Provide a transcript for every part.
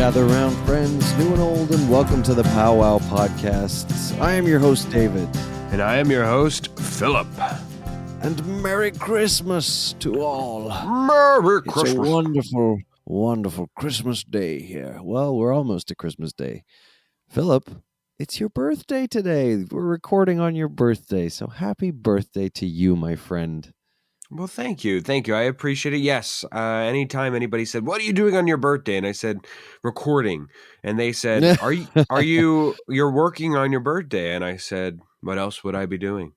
Gather around, friends, new and old, and welcome to the Powwow Podcasts. I am your host, David. And I am your host, Philip. And Merry Christmas to all. Merry Christmas. It's a wonderful, wonderful Christmas day here. Well, we're almost to Christmas Day. Philip, it's your birthday today. We're recording on your birthday, so happy birthday to you, my friend. Well, thank you. Thank you. I appreciate it. Yes. Anytime anybody said, "What are you doing on your birthday?" And I said, "Recording." And they said, you're working on your birthday?" And I said, "What else would I be doing?"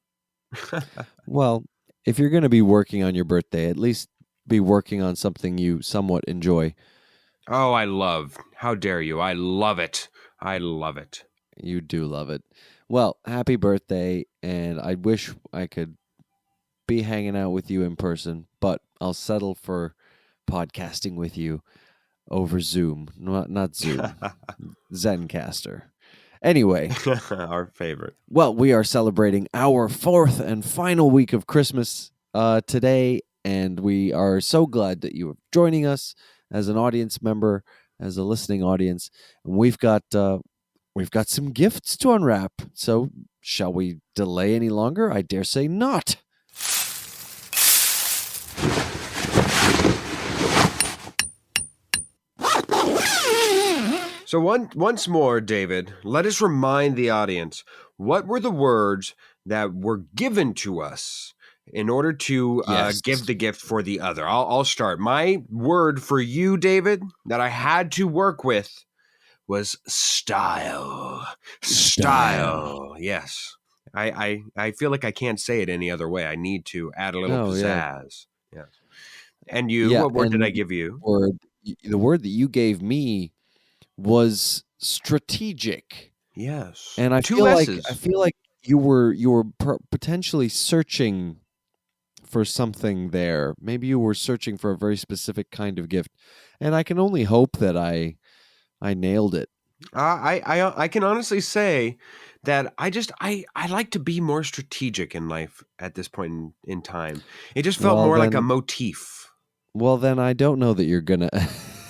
Well, if you're going to be working on your birthday, at least be working on something you somewhat enjoy. Oh, how dare you? I love it. I love it. You do love it. Well, happy birthday, and I wish I could be hanging out with you in person, but I'll settle for podcasting with you over Zoom, not Zoom, Zencaster. Anyway, Our favorite. well, we are celebrating our fourth and final week of Christmas today, and we are so glad that you are joining us as an audience member, as a listening audience. And we've got some gifts to unwrap. So, shall we delay any longer? I dare say not. So once more, David, let us remind the audience, what were the words that were given to us in order to Yes. give the gift for the other? I'll start. My word for you, David, that I had to work with was style. Style. Yes. I feel like I can't say it any other way. I need to add a little pizzazz. Yeah. Yes. And you, what word did I give you? The word that you gave me was strategic. Yes. And I Two feel S's. like you were potentially searching for something there. Maybe you were searching for a very specific kind of gift, and I can only hope that I nailed it. I can honestly say that I like to be more strategic in life at this point in time. It just felt more like a motif. Well, then I don't know that you're gonna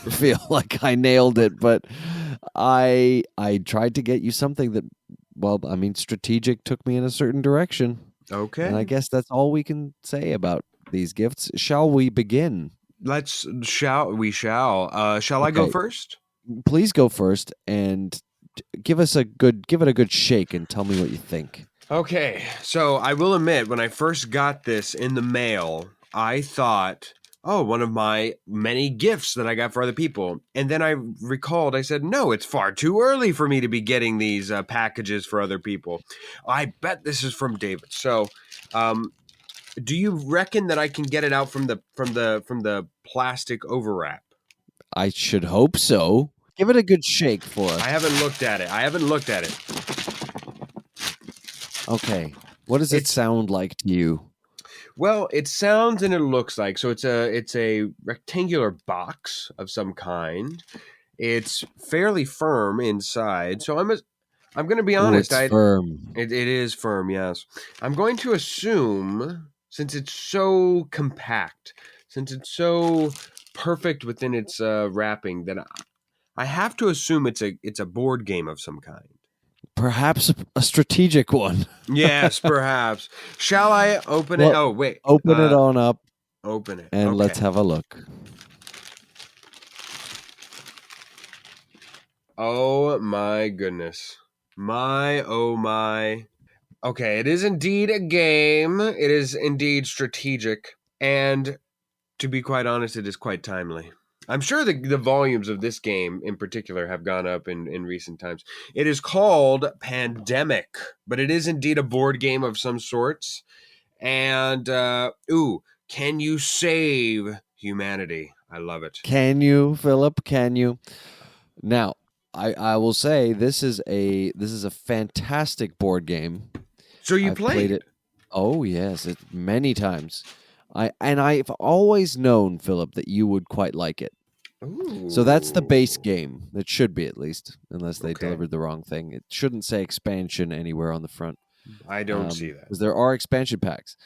feel like I nailed it, but I tried to get you something that, well, I mean, strategic took me in a certain direction. Okay. And I guess that's all we can say about these gifts. Shall we begin? Shall I go Okay. first? Please go first and give it a good shake and tell me what you think. Okay. So I will admit, when I first got this in the mail, I thought, oh, one of my many gifts that I got for other people. And then I recalled, I said, no, it's far too early for me to be getting these packages for other people. I bet this is from David. So, do you reckon that I can get it out from the plastic overwrap? I should hope so. Give it a good shake for us. I haven't looked at it. Okay. What does it sound like to you? Well, it sounds and it looks like, so it's a rectangular box of some kind. It's fairly firm inside, so I'm going to be honest. It's firm. It is firm, yes. I'm going to assume, since it's so compact, since it's so perfect within its wrapping, that I have to assume it's a board game of some kind. Perhaps a strategic one. Yes, perhaps. Shall I open it? Oh, wait. Open it on up. Open it. And okay. Let's have a look. Oh my goodness. Oh my. Okay, it is indeed a game. It is indeed strategic. And to be quite honest, it is quite timely. I'm sure the volumes of this game in particular have gone up in recent times. It is called Pandemic, but it is indeed a board game of some sorts. And, can you save humanity? I love it. Can you, Philip? Can you? Now, I will say this is a fantastic board game. So I've played it. Oh yes, many times. I've always known, Philip, that you would quite like it. Ooh. So that's the base game. It should be, at least, unless they delivered the wrong thing. It shouldn't say expansion anywhere on the front. I don't see that. Because there are expansion packs.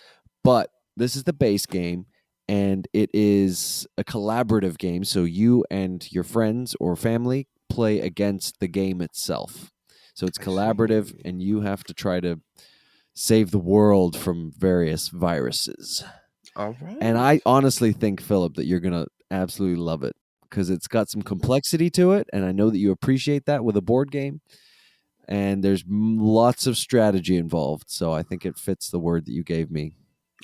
But this is the base game, and it is a collaborative game. So you and your friends or family play against the game itself. So it's I collaborative, see. and you have to try to save the world from various viruses. All And right. I honestly think, Philip, that you're going to absolutely love it because it's got some complexity to it. And I know that you appreciate that with a board game. And there's lots of strategy involved. So I think it fits the word that you gave me.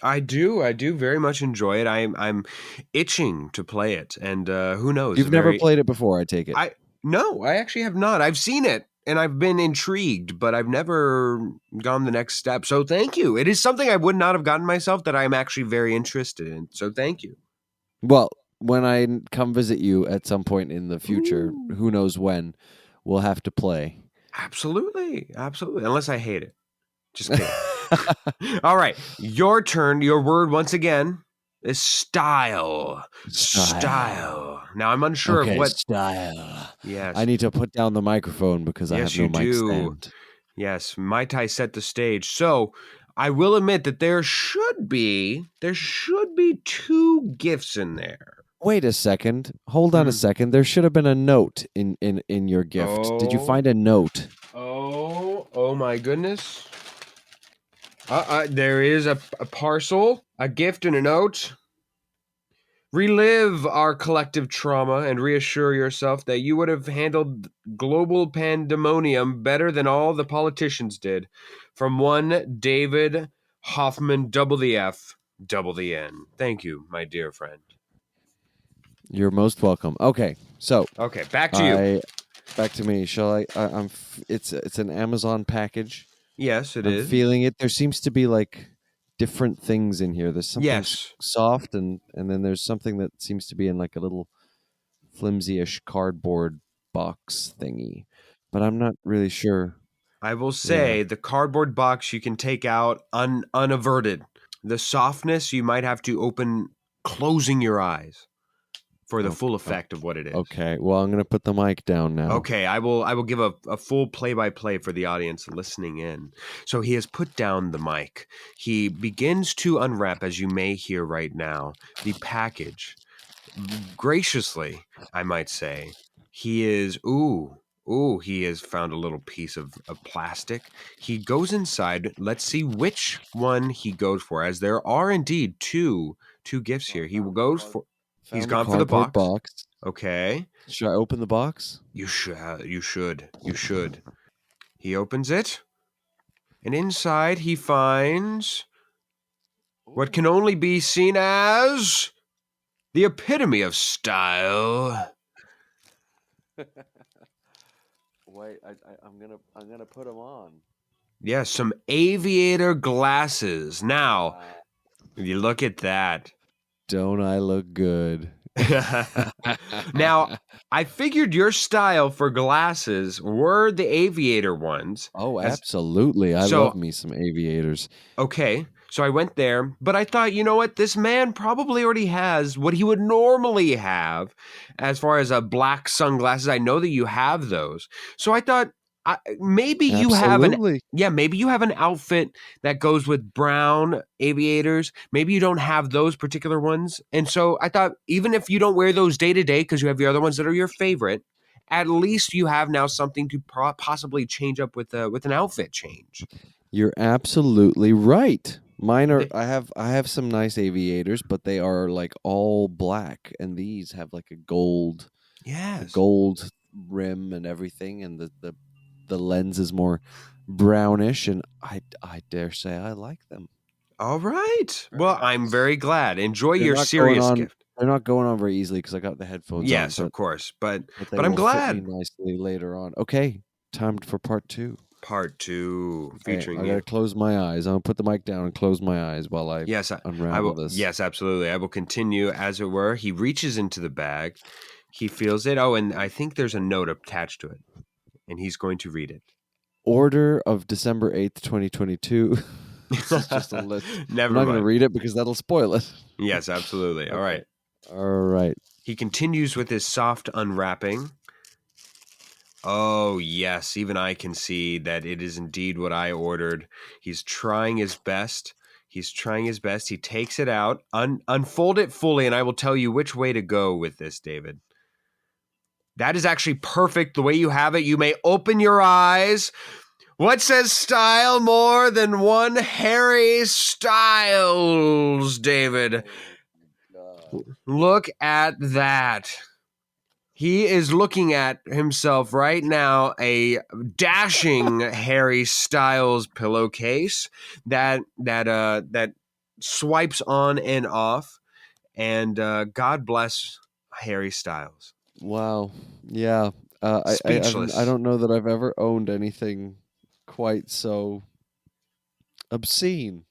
I do very much enjoy it. I'm itching to play it, and who knows? You've never played it before, I take it. I no, I actually have not. I've seen it and I've been intrigued, but I've never gone the next step. So thank you. It is something I would not have gotten myself that I'm actually very interested in. So thank you. Well, when I come visit you at some point in the future, Ooh. who knows when, we'll have to play. Absolutely. Absolutely. Unless I hate it. Just kidding. All right. Your turn. Your word once again is style. Style. Style. Now I'm unsure of Okay, what. style. I Yes. need to put down the microphone because I have Yes, you no mic do. stand. Yes, Mai Tai set the stage. So I will admit that there should be two gifts in there. Wait a second. Hold on a Hmm. second. There should have been a note in your gift. Did you Oh, find a note? oh my goodness. There is a parcel, a gift, and a note. Relive our collective trauma and reassure yourself that you would have handled global pandemonium better than all the politicians did. From one David Hoffman, double the F, double the N. Thank you, my dear friend. You're most welcome. Okay, so Okay, back to you. I back to me. Shall I? It's an Amazon package. Yes, it I'm is. feeling it. There seems to be like different things in here. There's something Yes, soft, and then there's something that seems to be in like a little flimsy-ish cardboard box thingy. But I'm not really sure. I will Yeah. say the cardboard box you can take out unaverted. The softness you might have to open closing your eyes for the full Okay. effect of what it is. Okay. Well, I'm gonna put the mic down now. Okay, I will give a full play-by-play for the audience listening in. So he has put down the mic. He begins to unwrap, as you may hear right now, the package. Graciously, I might say. He is he has found a little piece of plastic. He goes inside. Let's see which one he goes for, as there are indeed two gifts So I here. He's found the gone for the cardboard box. box. Okay. Should I open the box? You should. You should. You should. He opens it, and inside he finds what can Ooh. only be seen as the epitome of style. Wait, I'm gonna put them on. Yes, some aviator glasses. Now, Wow. you look at that. Don't I look good? Now, I figured your style for glasses were the aviator ones. Oh, As absolutely. I love so, me some aviators. okay, so I went there, but I thought, you know what? This man probably already has what he would normally have as far as a black sunglasses. I know that you have those. So I thought maybe you have Absolutely. maybe you have an outfit that goes with brown aviators. Maybe you don't have those particular ones. And so I thought even if you don't wear those day to day because you have your other ones that are your favorite, at least you have now something to possibly change up with an outfit change. You're absolutely right. Mine are They, I have some nice aviators, but they are like all black, and these have like a yes. gold rim and everything, and the lens is more brownish, and I dare say I like them. All right. Very Well, I'm nice. very glad. Enjoy They're your not going serious on gift. they're not going on very easily because I got the headphones on, Yes, of course. But but they but I'm will fit me glad. nicely later on. Okay, time for part 2. Part two Okay, featuring I gotta you. close my eyes. I'm gonna put the mic down and close my eyes while I Yes, I unravel will. this. Yes, absolutely. I will continue as it were. He reaches into the bag. He feels it. Oh, and I think there's a note attached to it, and he's going to read it. Order of December 8th, 2022. This is just a list. I'm Never not gonna mind. read it because that'll spoil it. Yes, absolutely. All Okay. right. All right. He continues with his soft unwrapping. Oh, yes, even I can see that it is indeed what I ordered. He's trying his best. He's trying his best. He takes it out, unfold it fully, and I will tell you which way to go with this, David. That is actually perfect the way you have it. You may open your eyes. What says style more than one Harry Styles, David? God. Look at that. He is looking at himself right now, a dashing Harry Styles pillowcase that swipes on and off. And God bless Harry Styles. Wow. Yeah. I Speechless. don't know that I've ever owned anything quite so obscene.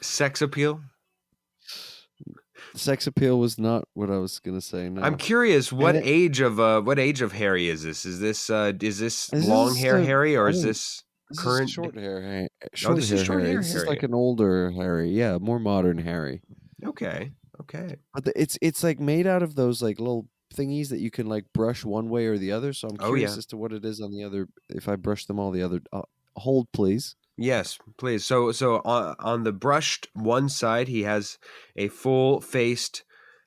Sex appeal. Sex appeal was not what I was gonna say. I'm No. curious, And it what age of Harry is this? Is this this long is hair a Harry, or is old. this This is current? Oh, short this is hair short Harry. hair This is like Harry. an older Harry. Yeah, more modern Harry. Okay, okay. But it's like made out of those like little thingies that you can like brush one way or the other. So I'm Oh curious yeah. as to what it is on the other. If I brush them all the other, hold please. Yes, please. So on the brushed one side, he has a full-faced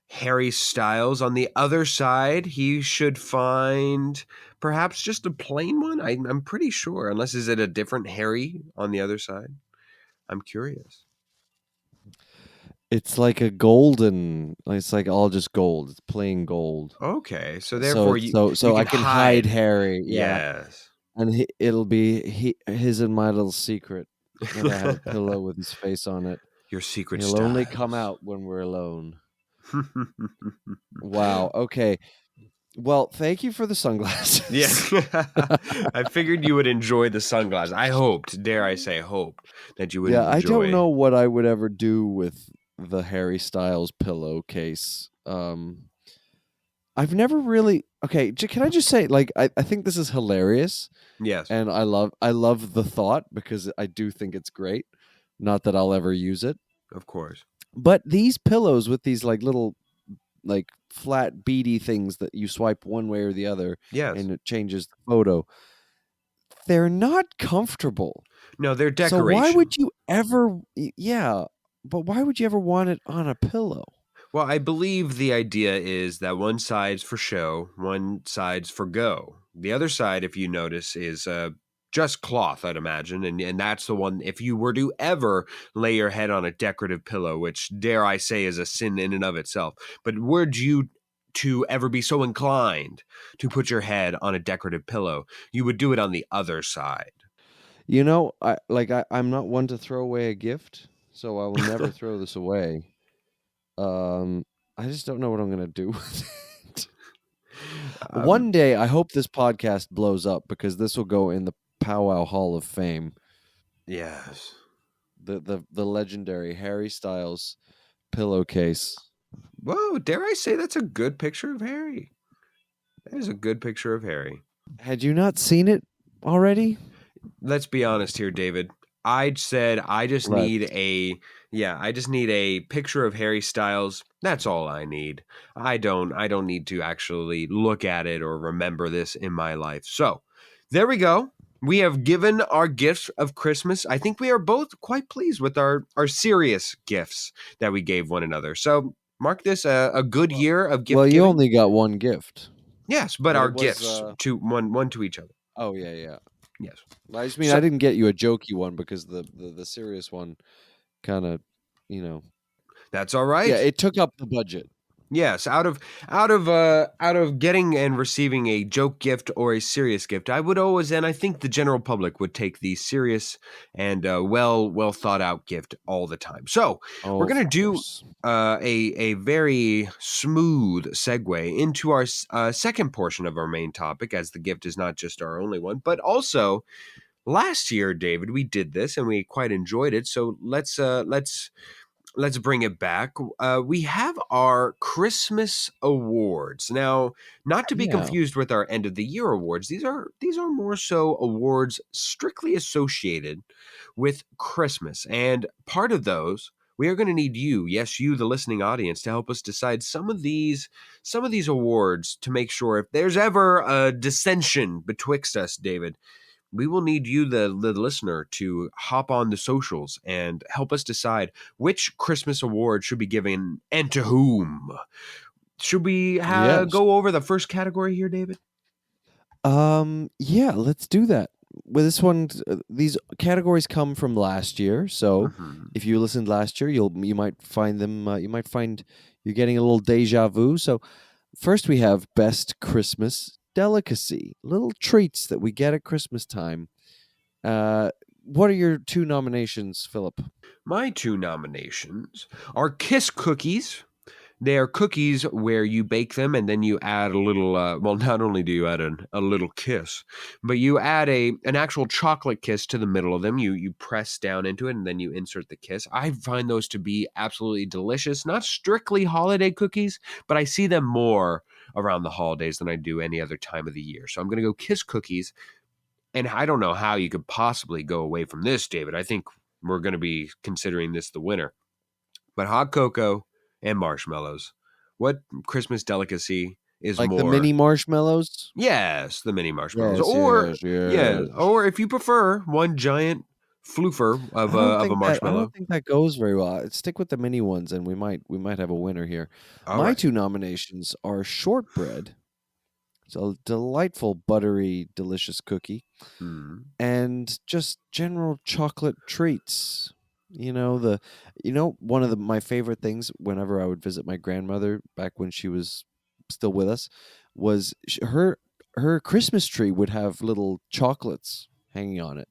Harry Styles. On the other side, he should find perhaps just a plain one. I'm pretty sure, unless is it a different Harry on the other side? I'm curious. It's like a golden. It's like all just gold. It's plain gold. Okay, so So therefore it's you so I can can hide hide. Harry. Yeah, Yes. and it'll be his and my little secret that I have a pillow with his face on it. Your secret He'll only come styles. out when we're alone. Wow. Okay. Well, thank you for the Yeah. sunglasses. I figured you would enjoy the sunglasses. I hoped, dare I say, hoped that you would Yeah, I don't enjoy. know what I would ever do with the Harry Styles pillowcase. I've never really. Okay, can I just say, like, I think this is hilarious, Yes, and I love the thought because I do think it's great. Not that I'll ever use it, of course. but these pillows with these like little like flat beady things that you swipe one way or the other Yes. and it changes the photo. They're not comfortable. No, they're So why decoration. would you ever yeah, but why would you ever want it on a pillow? Well, I believe the idea is that one side's for show, one side's for go. The other side, if you notice, is just cloth, I'd imagine. And that's the one, if you were to ever lay your head on a decorative pillow, which dare I say is a sin in and of itself, but would you to ever be so inclined to put your head on a decorative pillow, you would do it on the other side. You know, I'm not one to throw away a gift, so I will never throw this away. Um I just don't know what I'm going to do with it. um, One day I hope this podcast blows up because this will go in the Powwow Hall of Fame. yes. The legendary Harry Styles pillowcase. Whoa, dare I say that's a good picture of Harry? That is a good picture of Harry. Had you not seen it already? Let's be honest here, David. I said I just need Let's. a picture of Harry Styles. That's all I need. I don't need to actually look at it or remember this in my life. So, there we go. We have given our gifts of Christmas. I think we are both quite pleased with our serious gifts that we gave one another. So, mark this a good Well, year of well, gift you giving. only got one gift, Yes, but but our it was. gifts to one to each other. Oh yeah, yeah. Yes. I just mean I So, didn't get you a jokey one because the serious one kind of, you know, that's all yeah, right. it took up the budget. Yes, out of getting and receiving a joke gift or a serious gift, I would always, and I think the general public would take the serious and well thought out gift all the time. So Oh, we're of gonna do course. a very smooth segue into our second portion of our main topic, as the gift is not just our only one, but also last year, David, we did this and we quite enjoyed it. So let's bring it back. We have our Christmas awards now, not to be Yeah. confused with our end of the year awards. These are more so awards strictly associated with Christmas, and part of those we are going to need you, yes, you, the listening audience, to help us decide some of these awards to make sure if there's ever a dissension betwixt us, David, we will need you, the listener, to hop on the socials and help us decide which Christmas award should be given and to whom. Should we Yes. go over the first category here, David? Yeah, let's do that. With this one, these categories come from last year. So Hmm. if you listened last year, you might find them. You might find you're getting a little deja vu. So first, we have best Christmas delicacy, little treats that we get at Christmas time. Uh, what are your two nominations, Philip? My two nominations are Kiss cookies. They are cookies where you bake them and then you add a little. Well, not only do you add a little kiss, but you add an actual chocolate kiss to the middle of them. You press down into it and then you insert the kiss. I find those to be absolutely delicious. Not strictly holiday cookies, but I see them more around the holidays than I do any other time of the year. So I'm going to go Kiss cookies. And I don't know how you could possibly go away from this, David. I think we're going to be considering this the winner. But hot cocoa and marshmallows. What Christmas delicacy is Like the mini more? marshmallows? Yes, the mini marshmallows. Yes, Or yes, yeah, yes. or if you prefer, one giant floofer of a I don't marshmallow. think that goes very well. Stick with the mini ones, and we might have a winner here. All My right. two nominations are shortbread. It's a delightful, buttery, delicious cookie, Hmm. and just general chocolate treats. One of my favorite things whenever I would visit my grandmother back when she was still with us was her Christmas tree would have little chocolates hanging on it.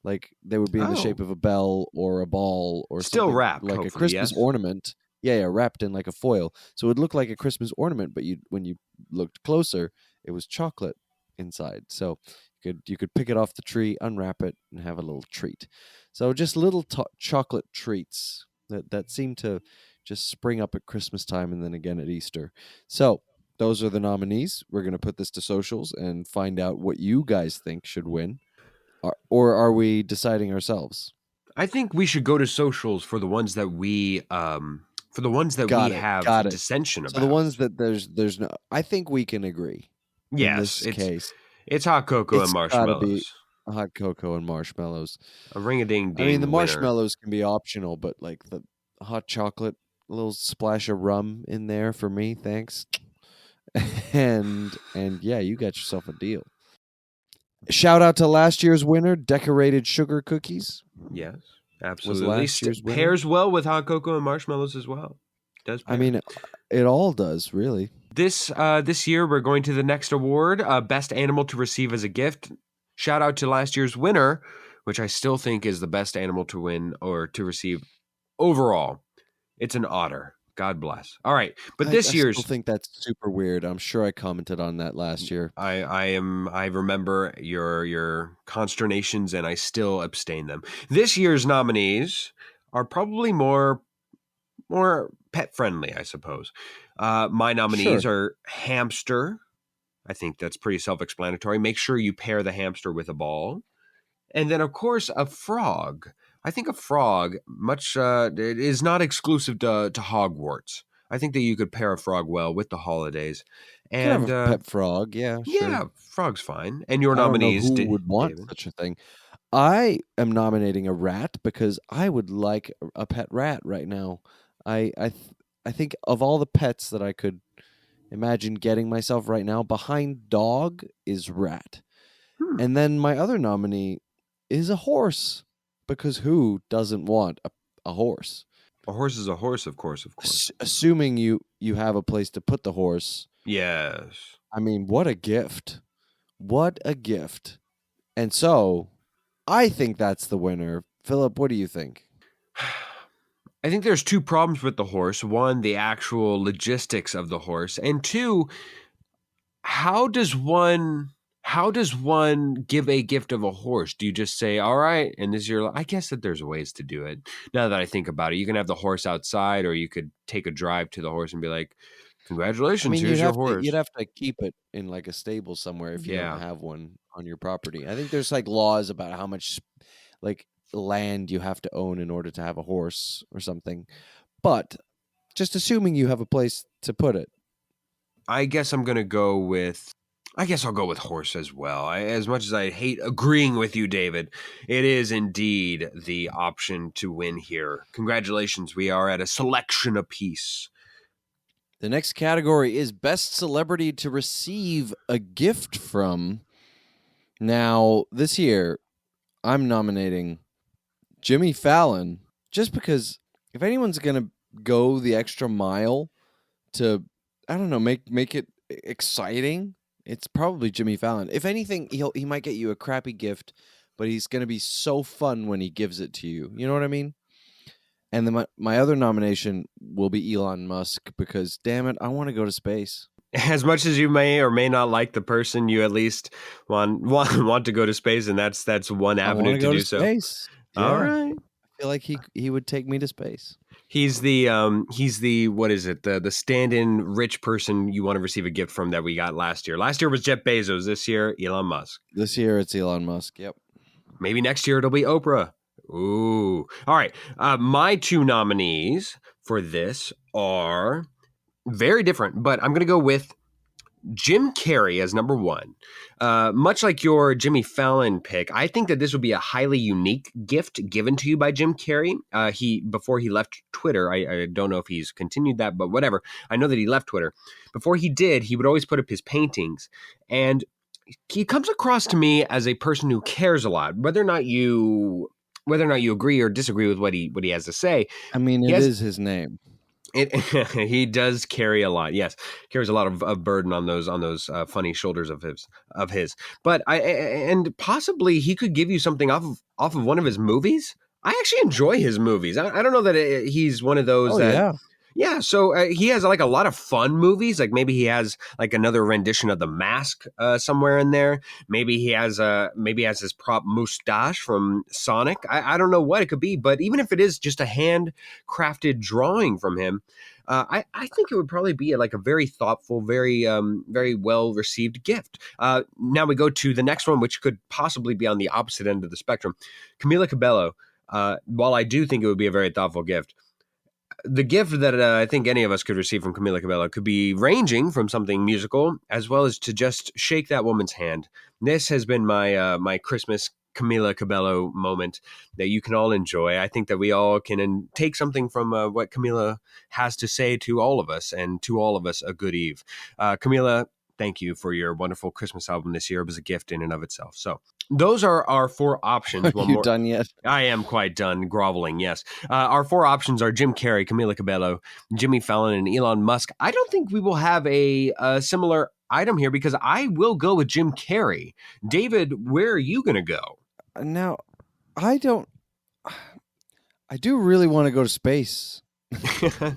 Like they would be in the shape Oh, of a bell or a ball or still something wrapped, like a hopefully, Christmas yes. ornament. Yeah, yeah, wrapped in like a foil. So it would look like a Christmas ornament, but when you looked closer, it was chocolate inside. So you could pick it off the tree, unwrap it, and have a little treat. So just little chocolate treats that seem to just spring up at Christmas time and then again at Easter. So those are the nominees. We're going to put this to socials and find out what you guys think should win. Or are we deciding ourselves? I think we should go to socials for the ones that we Got it. have Got it. dissension So the about. ones that there's no I think we can agree in Yes, this case. it's hot cocoa and It's got to be marshmallows. hot cocoa and marshmallows. A ring a ding I mean, the ding winner. marshmallows can be optional, but like the hot chocolate, a little splash of rum in there for me, thanks. And yeah, you got yourself a deal. Shout out to last year's winner, decorated sugar cookies Yes, was absolutely. last year's winner. Pairs well with hot cocoa and marshmallows as well. Does I pair. mean, it all does, really. This year we're going to the next award, best animal to receive as a gift. Shout out to last year's winner, which I still think is the best animal to win or to receive overall. It's an otter. God bless. All right, but I this still year's think that's super weird. I'm sure I commented on that last year. I remember your consternations and I still abstain them. This year's nominees are probably more pet friendly, I suppose. My nominees Sure. are hamster. I think that's pretty self explanatory. Make sure you pair the hamster with a ball. And then, of course, a frog. I think a frog, much it is not exclusive to Hogwarts. I think that you could pair a frog well with the holidays. You could have And a pet frog. Yeah, sure. yeah, frog's fine. And your I don't know nominees, who would want David? such a thing. I am nominating a rat because I would like a pet rat right now. I think of all the pets that I could imagine getting myself right now, behind dog is rat. Hmm. And then my other nominee is a horse because who doesn't want a horse? A horse is a horse, of course, of course. Assuming you have a place to put the horse. Yes. I mean, what a gift. What a gift. And so, I think that's the winner. Philip, what do you think? I think there's two problems with the horse. One, the actual logistics of the horse, and two, how does one how does one give a gift of a horse? Do you just say, "All right," and this is your I guess that there's ways to do it. Now that I think about it, you can have the horse outside or you could take a drive to the horse and be like, I "Congratulations, mean, here's your you'd horse." have to keep it in like a stable somewhere if you don't Yeah. have one on your property. I think there's like laws about how much like land you have to own in order to have a horse or something. But just assuming you have a place to put it. I guess I'm going to go with I guess I'll go with horse as well. As much as I hate agreeing with you, David, it is indeed the option to win here. Congratulations, we are at a selection apiece. The next category is best celebrity to receive a gift from. Now, this year, I'm nominating Jimmy Fallon just because if anyone's going to go the extra mile to, I don't know, make it exciting, it's probably Jimmy Fallon. If anything, he might get you a crappy gift, but he's going to be so fun when he gives it to you. You know what I mean? And then my other nomination will be Elon Musk because damn it, I want to go to space. As much as you may or may not like the person, you at least want to go to space, and that's one I want avenue to to go to do so. space. All Yeah. right. I feel like he would take me to space. He's the what is it? The stand-in rich person you want to receive a gift from that we got last year. Last year was Jeff Bezos. This year, Elon Musk. This year it's Elon Musk. Yep. Maybe next year it'll be Oprah. Ooh. All right. My two nominees for this are very different, but I'm going to go with Jim Carrey as number one. Much like your Jimmy Fallon pick, I think that this would be a highly unique gift given to you by Jim Carrey. He before he left Twitter, I don't know if he's continued that, but whatever. I know that he left Twitter. Before he did, he would always put up his paintings, and he comes across to me as a person who cares a lot. Whether or not you agree or disagree with what he has to say, I mean, he it has is his name. it. He does carry a lot. Yes, carries a lot of burden on those funny shoulders of his. But and possibly he could give you something off of one of his movies. I actually enjoy his movies. I don't know that he's one of those Oh that. yeah. Yeah, so he has like a lot of fun movies. Like maybe he has like another rendition of The Mask somewhere in there. Maybe he has his prop mustache from Sonic. I don't know what it could be, but even if it is just a handcrafted drawing from him, I think it would probably be like a very thoughtful, very well received gift. Now we go to the next one, which could possibly be on the opposite end of the spectrum. Camila Cabello. While I do think it would be a very thoughtful gift, the gift that I think any of us could receive from Camila Cabello could be ranging from something musical as well as to just shake that woman's hand. This has been my Christmas Camila Cabello moment that you can all enjoy. I think that we all can take something from what Camila has to say to all of us, and to all of us a good eve. Camila, thank you for your wonderful Christmas album this year. It was a gift in and of itself. So those are our four Are options. One you more. done yet? I am quite done groveling, yes. Our four options are Jim Carrey, Camila Cabello, Jimmy Fallon, and Elon Musk. I don't think we will have a similar item here because I will go with Jim Carrey. David, where are you going to go? Now, I don't. I do really want to go to space.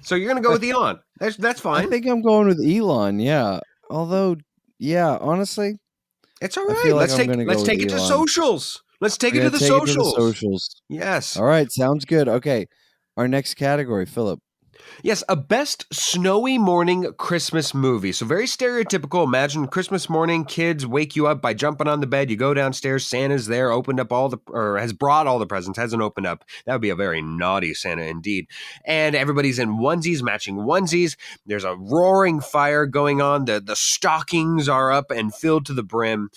So you're going to go with Elon. That's I fine. think I'm going with Elon. Yeah. Although, yeah, honestly, It's all I right. feel like Let's I'm take going to go let's with take it to Elon. socials. Let's take We're it to going the to take it to the socials. socials. Yes. All right, sounds good. Okay, our next category, Philip. Yes, a best snowy morning Christmas movie. So very stereotypical. Imagine Christmas morning, kids wake you up by jumping on the bed. You go downstairs, Santa's there, opened up or has brought all the presents, hasn't opened up. That would be a very naughty Santa indeed. And everybody's in onesies, matching onesies. There's a roaring fire going on. The stockings are up and filled to the brim.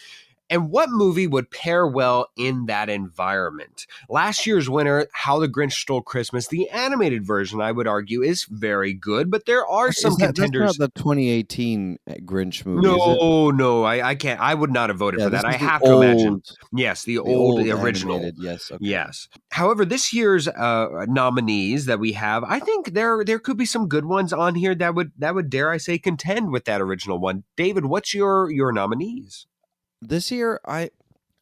And what movie would pair well in that environment? Last year's winner, How the Grinch Stole Christmas, the animated version, I would argue, is very good, but there are some That's not contenders. the 2018 Grinch movie, is it? No, I can't. I would not have voted Yeah, for this that. I is the have to imagine. old, Yes, the the old old original. animated. Yes, okay. Yes. However, this year's nominees that we have, I think there could be some good ones on here that would dare I say contend with that original one. David, what's your nominees? This year,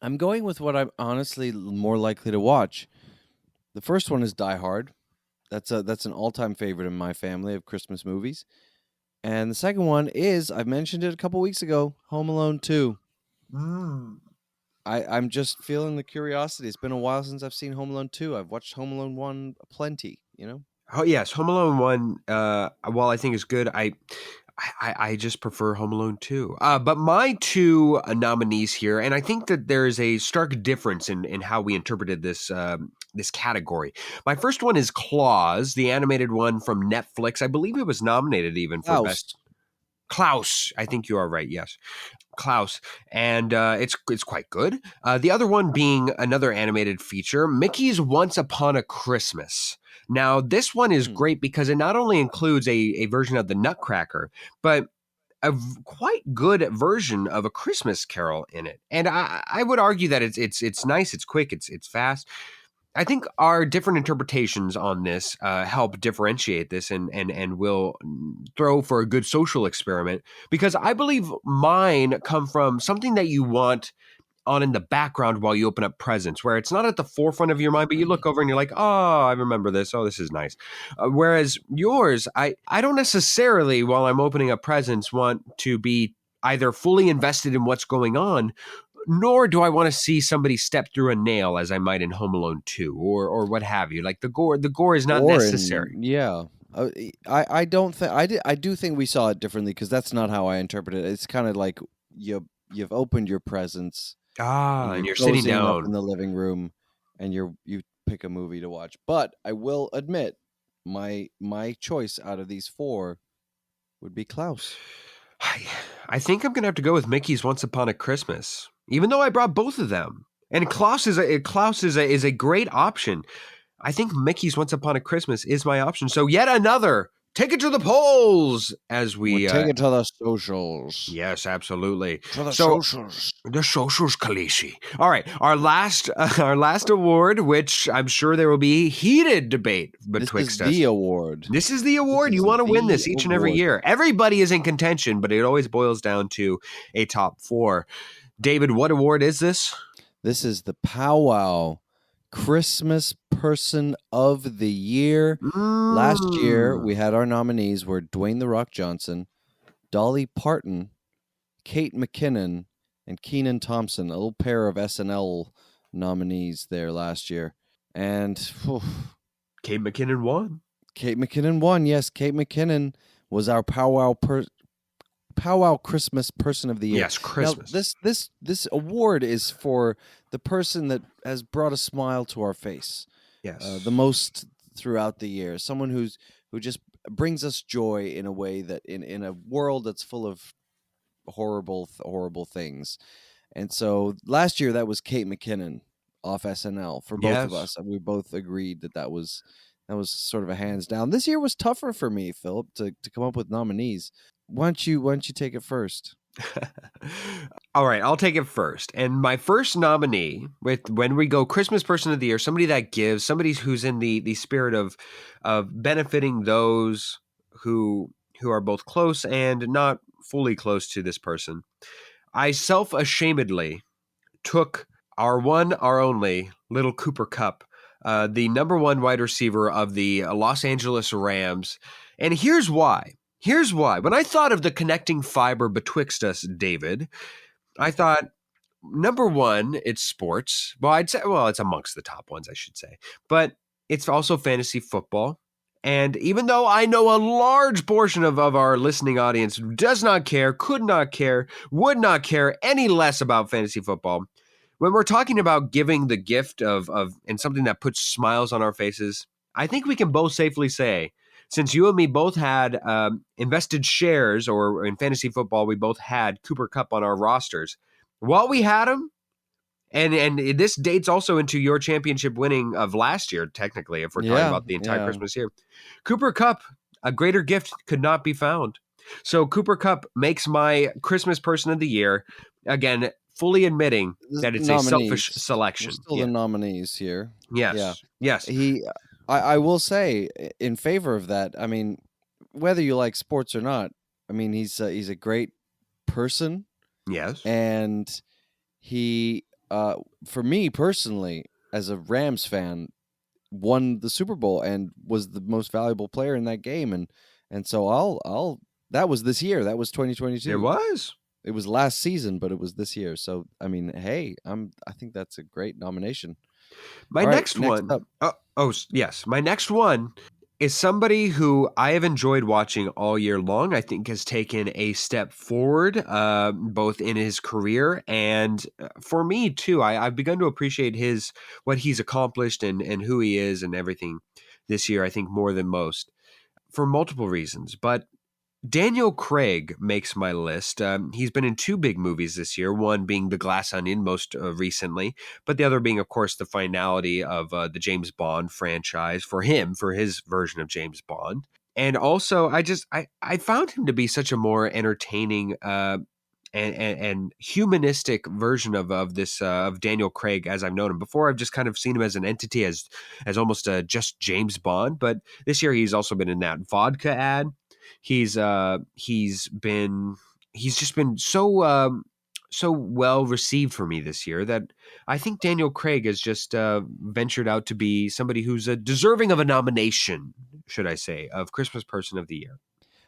I'm going with what I'm honestly more likely to watch. The first one is Die Hard. That's an all-time favorite in my family of Christmas movies. And the second one is, I mentioned it a couple weeks ago, Home Alone 2. I'm just feeling the curiosity. It's been a while since I've seen Home Alone 2. I've watched Home Alone 1 plenty, you know? Oh yes, Home Alone 1. While I think is good, I just prefer Home Alone 2. But my two nominees here, and I think that there is a stark difference in how we interpreted this category. My first one is Claus, the animated one from Netflix. I believe it was nominated even for best. Klaus. Klaus, I think you are right. Yes, Klaus, and it's quite good. The other one being another animated feature, Mickey's Once Upon a Christmas. Now, this one is Hmm. great because it not only includes a version of the Nutcracker, but quite good version of A Christmas Carol in it. And I would argue that it's nice, it's quick, it's fast. I think our different interpretations on this help differentiate this and will throw for a good social experiment, because I believe mine come from something that you want on in the background while you open up presents, where it's not at the forefront of your mind, but you look over and you're like, oh, I remember this. Oh, this is nice. Whereas yours, I don't necessarily, while I'm opening up presents, want to be either fully invested in what's going on, nor do I want to see somebody step through a nail as I might in Home Alone 2 or what have you. Like the gore is not Or necessary. in yeah. I don't think I do think we saw it differently because that's not how I interpret it. It's kind of like you've opened your presents and Ah, you're and you're sitting cozying up in down. the living room and you pick a movie to watch. But I will admit my choice out of these four would be Klaus. I think I'm gonna have to go with Mickey's Once Upon a Christmas, even though I brought both of them. And Klaus is a great option. I think Mickey's Once Upon a Christmas is my option. So yet another. Take it to the polls as We'll we. take it to the socials. Yes, absolutely. To the So socials. the socials, Kalishi. All right, our last award, which I'm sure there will be heated debate This is betwixt the us. award. This is the This award. You is want to win the this each and every award. year. Everybody is in contention, but it always boils down to a top four. David, what award is this? This is the Powwow Christmas Person of the Year. Last year, Mm. we had our nominees were Dwayne The Rock Johnson, Dolly Parton, Kate McKinnon, and Keenan Thompson, a little pair of SNL nominees there last year. And Kate McKinnon won. Kate McKinnon won. Yes, Kate McKinnon was our Powwow Christmas Person of the Year. Yes, Christmas. Now, this award is for the person that has brought a smile to our face Yes. the most throughout the year. Someone who just brings us joy in a way that in a world that's full of horrible things. And so last year that was Kate McKinnon off SNL for both of Yes. us, and we both agreed that was sort of a hands down. This year was tougher for me, Philip, to come up with nominees. Why don't you take it first? All right, I'll take it first. And my first nominee, with when we go Christmas Person of the Year, somebody that gives, somebody who's in the spirit of benefiting those who are both close and not fully close to this person. I self-ashamedly took our one, our only little Cooper Cup, the number one wide receiver of the Los Angeles Rams. And here's why. Here's why. When I thought of the connecting fiber betwixt us, David, I thought, number one, it's sports. Well, I'd say, well, it's amongst the top ones, I should say. But it's also fantasy football. And even though I know a large portion of our listening audience does not care, could not care, would not care any less about fantasy football, when we're talking about giving the gift of and something that puts smiles on our faces, I think we can both safely say, since you and me both had invested shares, or in fantasy football, we both had Cooper Cup on our rosters. While we had him, and this dates also into your championship winning of last year, technically, if we're talking Yeah, about the entire yeah. Christmas year. Cooper Cup, a greater gift could not be found. So Cooper Cup makes my Christmas Person of the Year. Again, fully admitting The that it's a selfish nominees. We're selection. still Yeah. the nominees here. Yeah. Yes. Yes. I will say in favor of that. I mean, whether you like sports or not, I mean he's a great person, Yes. and he for me personally as a Rams fan won the Super Bowl and was the most valuable player in that game, and so I'll that was this year. That was It 2022. was. It was last season, but it was this year. So I mean, hey, I think that's a great nomination. My All right, next next one. up. Yes. My next one is somebody who I have enjoyed watching all year long. I think has taken a step forward, both in his career and for me too. I've begun to appreciate what he's accomplished and who he is and everything this year. I think more than most for multiple reasons, but Daniel Craig makes my list. He's been in two big movies this year, one being The Glass Onion most recently, but the other being, of course, the finality of the James Bond franchise for him, for his version of James Bond. And also, I found him to be such a more entertaining and humanistic version of this of Daniel Craig as I've known him before. I've just kind of seen him as an entity, as almost a just James Bond. But this year he's also been in that vodka ad. He's just been so well received for me this year that I think Daniel Craig has just ventured out to be somebody who's deserving of a nomination, should I say, of Christmas Person of the Year.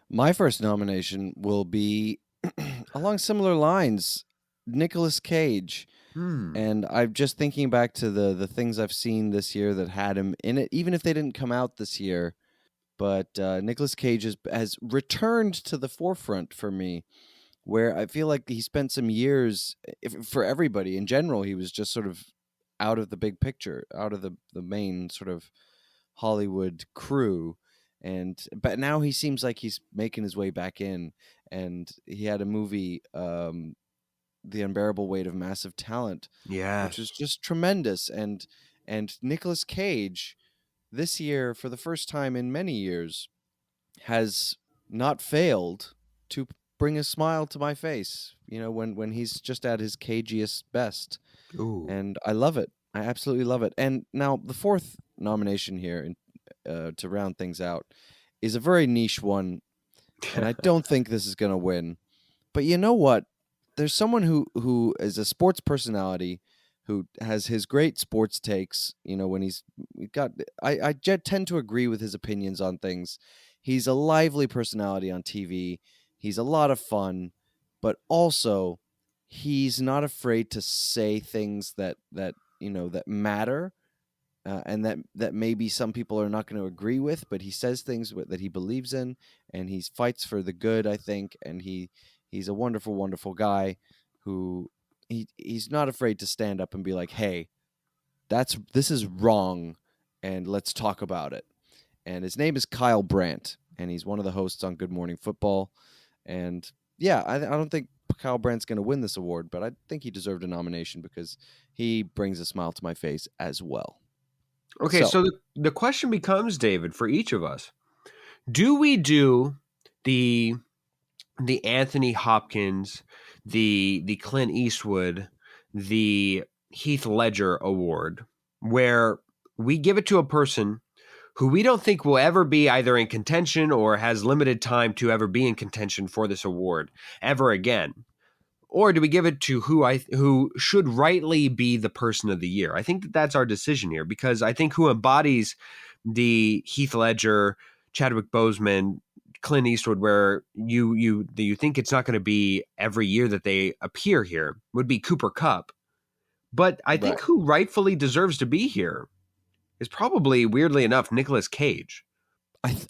My first nomination will be along similar lines, Nicolas Cage. Hmm. And I'm just thinking back to the things I've seen this year that had him in it, even if they didn't come out this year. But Nicolas Cage has returned to the forefront for me, where I feel like he spent some years, for everybody in general, he was just sort of out of the big picture, out of the main sort of Hollywood crew. But now he seems like he's making his way back in. And he had a movie, The Unbearable Weight of Massive Talent, which was Yes. just tremendous. And Nicolas Cage this year, for the first time in many years, has not failed to bring a smile to my face. When he's just at his cagiest best, Ooh. and I love it. I absolutely love it. And now the fourth nomination here, to round things out, is a very niche one, and I don't think this is going to win. But you know what? There's someone who is a sports personality who has his great sports takes. When we got, tend to agree with his opinions on things. He's a lively personality on TV. He's a lot of fun, but also he's not afraid to say things that matter, and that maybe some people are not going to agree with, but he says things that he believes in, and he fights for the good, I think, and he's a wonderful, wonderful guy who he's not afraid to stand up and be like, "Hey, this is wrong, and let's talk about it." And his name is Kyle Brandt, and he's one of the hosts on Good Morning Football. And yeah, I don't think Kyle Brandt's going to win this award, but I think he deserved a nomination because he brings a smile to my face as well. Okay, So so the question becomes, David, for each of us, do we do the the Anthony Hopkins, the Clint Eastwood, the Heath Ledger award, where we give it to a person who we don't think will ever be either in contention or has limited time to ever be in contention for this award ever again? Or do we give it to who should rightly be the person of the year? I think that's our decision here, because I think who embodies the Heath Ledger, Chadwick Boseman, Clint Eastwood, where you think it's not going to be every year that they appear here, would be Cooper Kupp. But I right. think who rightfully deserves to be here is probably, weirdly enough, Nicolas Cage.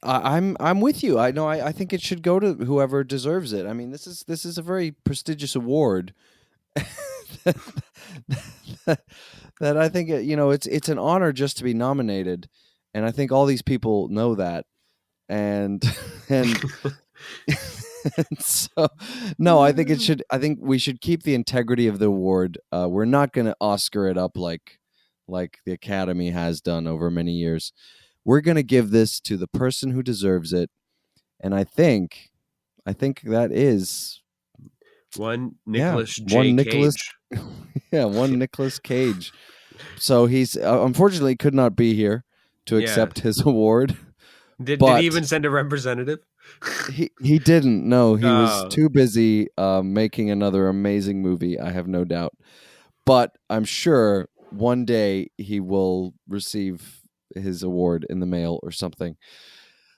I'm with you. I know. I think it should go to whoever deserves it. I mean, this is a very prestigious award that, that I think it's an honor just to be nominated, and I think all these people know that. And and, and so no, I think it should. I think we should keep the integrity of the award. We're not going to Oscar it up like the Academy has done over many years. We're going to give this to the person who deserves it. And I think that is, One yeah, Nicolas J. one Nicholas Cage. yeah, one Nicolas Cage. So he's unfortunately could not be here to Yeah. accept his award, Did he but even send a representative? he didn't. No, he was Oh. too busy making another amazing movie, I have no doubt. But I'm sure one day he will receive his award in the mail or something.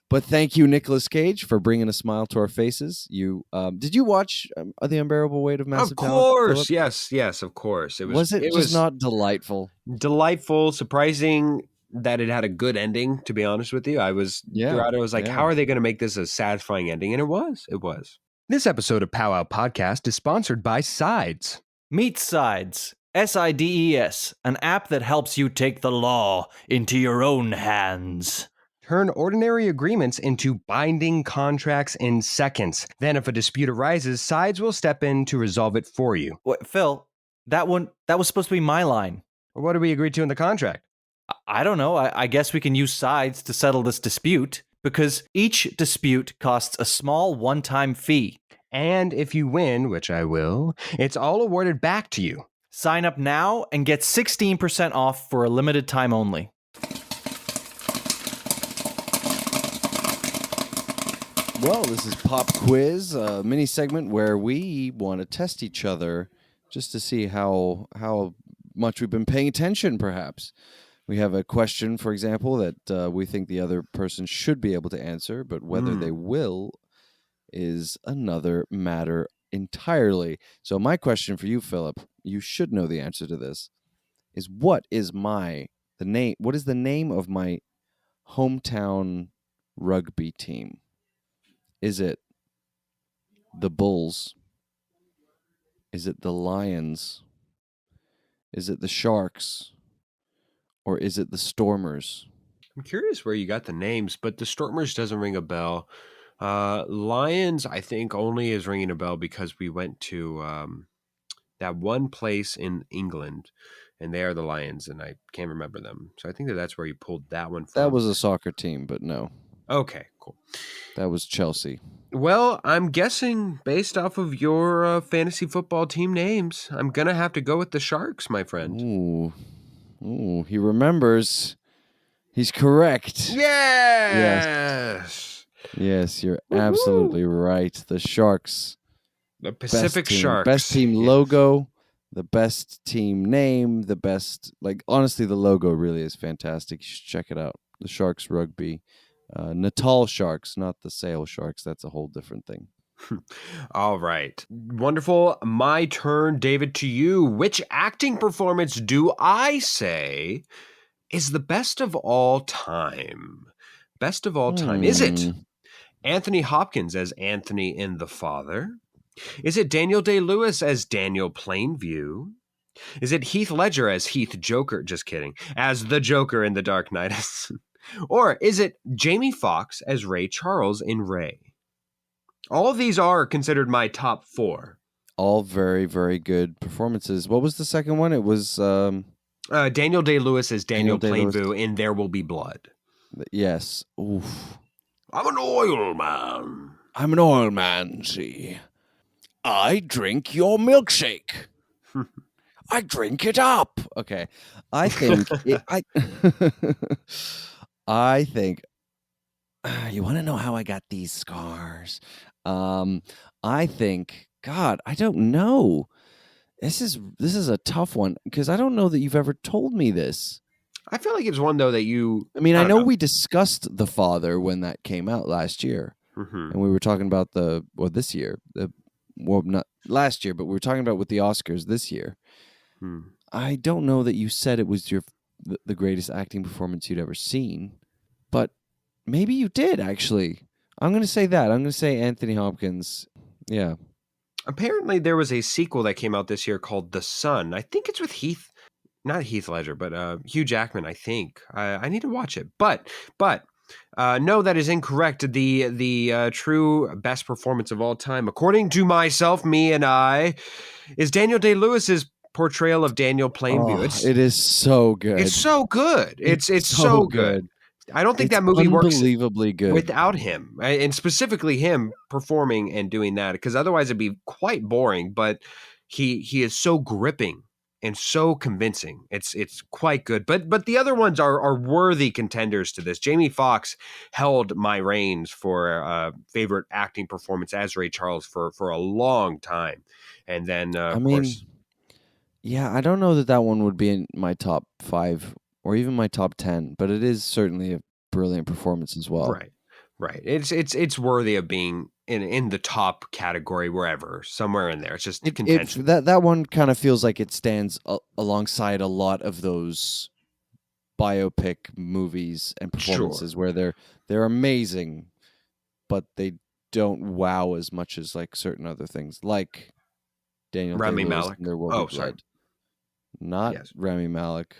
But thank you, Nicolas Cage, for bringing a smile to our faces. Did you watch The Unbearable Weight of Of Massive Talent, Philip? course. Yes, yes, of course. It was Was it it just was not delightful? delightful, surprising that it had a good ending, to be honest with you. I was Yeah, throughout it, I was like, yeah. how are they going to make this a satisfying ending? And it was. It was. This episode of Powwow Podcast is sponsored by Sides. Meet Sides, SIDES, an app that helps you take the law into your own hands. Turn ordinary agreements into binding contracts in seconds. Then, if a dispute arises, Sides will step in to resolve it for you. Wait, Phil, that was supposed to be my line. What did we agree to in the contract? I don't know. I guess we can use Sides to settle this dispute. because each dispute costs a small one-time fee. And if you win, which I will, it's all awarded back to you. Sign up now and get 16% off for a limited time only. Well, this is Pop Quiz, a mini segment where we want to test each other just to see how much we've been paying attention, perhaps. We have a question, for example, that we think the other person should be able to answer, but whether they will is another matter entirely. So my question for you, Philip, you should know the answer to this, is what is the name of my hometown rugby team? Is it the Bulls? Is it the Lions? Is it the Sharks? Or is it the Stormers? I'm curious where you got the names, but the Stormers doesn't ring a bell. Lions, I think, only is ringing a bell because we went to that one place in England, and they are the Lions, and I can't remember them. So I think that's where you pulled that one from. That was a soccer team, but no. Okay, cool. That was Chelsea. Well, I'm guessing based off of your fantasy football team names, I'm going to have to go with the Sharks, my friend. Ooh, he remembers. He's correct. Yes! Yes, you're absolutely right. The Sharks. The Pacific Sharks. Best team logo, the best team name, the best, honestly, the logo really is fantastic. You should check it out. The Sharks Rugby. Natal Sharks, not the Sale Sharks. That's a whole different thing. All right. Wonderful. My turn, David, to you. Which acting performance do I say is the best of all time? Best of all time. Is it Anthony Hopkins as Anthony in The Father? Is it Daniel Day-Lewis as Daniel Plainview? Is it Heath Ledger as Heath Joker? Just kidding. As the Joker in The Dark Knight. Or is it Jamie Foxx as Ray Charles in Ray? All of these are considered my top 4. All very, very good performances. What was the second one? It was Daniel Day-Lewis as Daniel Plainview in There Will Be Blood. Yes. Oof. I'm an oil man. I'm an oil man, see. I drink your milkshake. I drink it up. Okay. I think I think you want to know how I got these scars? I think, God, I don't know. This is a tough one because I don't know that you've ever told me this. I feel like it's one though that you. I mean, I know we discussed The Father when that came out last year, and we were talking about this year. Not last year, but we were talking about with the Oscars this year. I don't know that you said it was the greatest acting performance you'd ever seen, but maybe you did, actually. I'm going to say that. I'm going to say Anthony Hopkins. Yeah. Apparently, there was a sequel that came out this year called The Sun. I think it's with not Heath Ledger, but Hugh Jackman, I think. I need to watch it. But no, that is incorrect. The true best performance of all time, according to myself, me and I, is Daniel Day-Lewis's portrayal of Daniel Plainview. It is so good. It's so good. It's so good. I don't think that movie works unbelievably good without him, and specifically him performing and doing that, because otherwise it'd be quite boring. But he is so gripping and so convincing. It's quite good. But the other ones are worthy contenders to this. Jamie Foxx held my reins for favorite acting performance as Ray Charles for a long time, and then of course. Yeah, I don't know that one would be in my top 5 or even my top 10, but it is certainly a brilliant performance as well. Right. It's worthy of being in the top category wherever, somewhere in there. It's just contention. That one kind of feels like it stands alongside a lot of those biopic movies and performances where they're amazing, but they don't wow as much as like certain other things, like Daniel Rami Day-Lewis Malek. In There Will Be Blood. Not Rami Malek.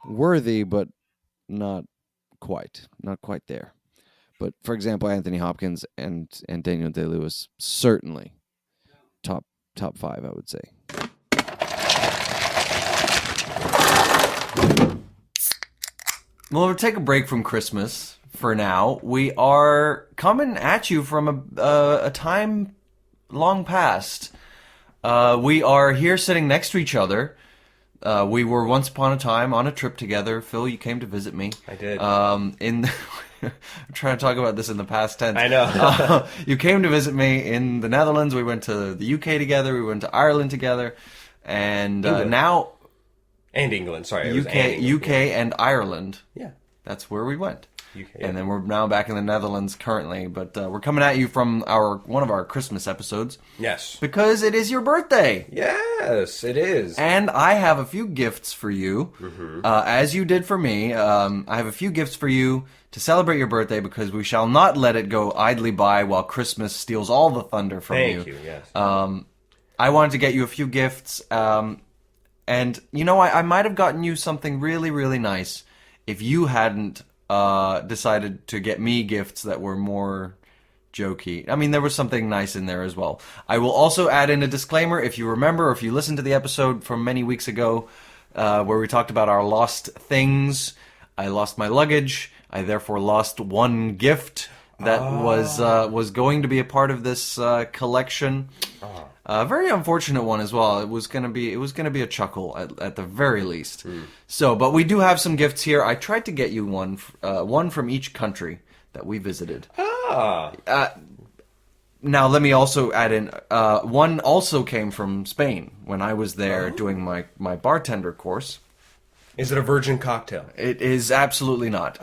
Worthy, but not quite there. But for example, Anthony Hopkins and Daniel Day-Lewis, certainly top 5, I would say. Well, we'll take a break from Christmas for now. We are coming at you from a time long past. We are here sitting next to each other. We were once upon a time on a trip together. Phil, you came to visit me. I did. I'm trying to talk about this in the past tense. I know. You came to visit me in the Netherlands. We went to the UK together. We went to Ireland together. And now... And England, sorry. It was UK and Ireland. Yeah. That's where we went. UK, And then we're now back in the Netherlands currently. But we're coming at you from one of our Christmas episodes. Yes. Because it is your birthday. Yes, it is. And I have a few gifts for you, as you did for me. I have a few gifts for you to celebrate your birthday because we shall not let it go idly by while Christmas steals all the thunder from you. Thank you, yes. I wanted to get you a few gifts, and I might have gotten you something really, really nice if you hadn't decided to get me gifts that were more jokey. I mean, there was something nice in there as well. I will also add in a disclaimer. If you remember, or if you listened to the episode from many weeks ago where we talked about our lost things, I lost my luggage. I therefore lost one gift that was going to be a part of this collection. A very unfortunate one as well. It was gonna be a chuckle at the very least. So, but we do have some gifts here. I tried to get you one from each country that we visited. Now let me also add in one also came from Spain when I was there doing my bartender course. Is it a virgin cocktail? It is absolutely not.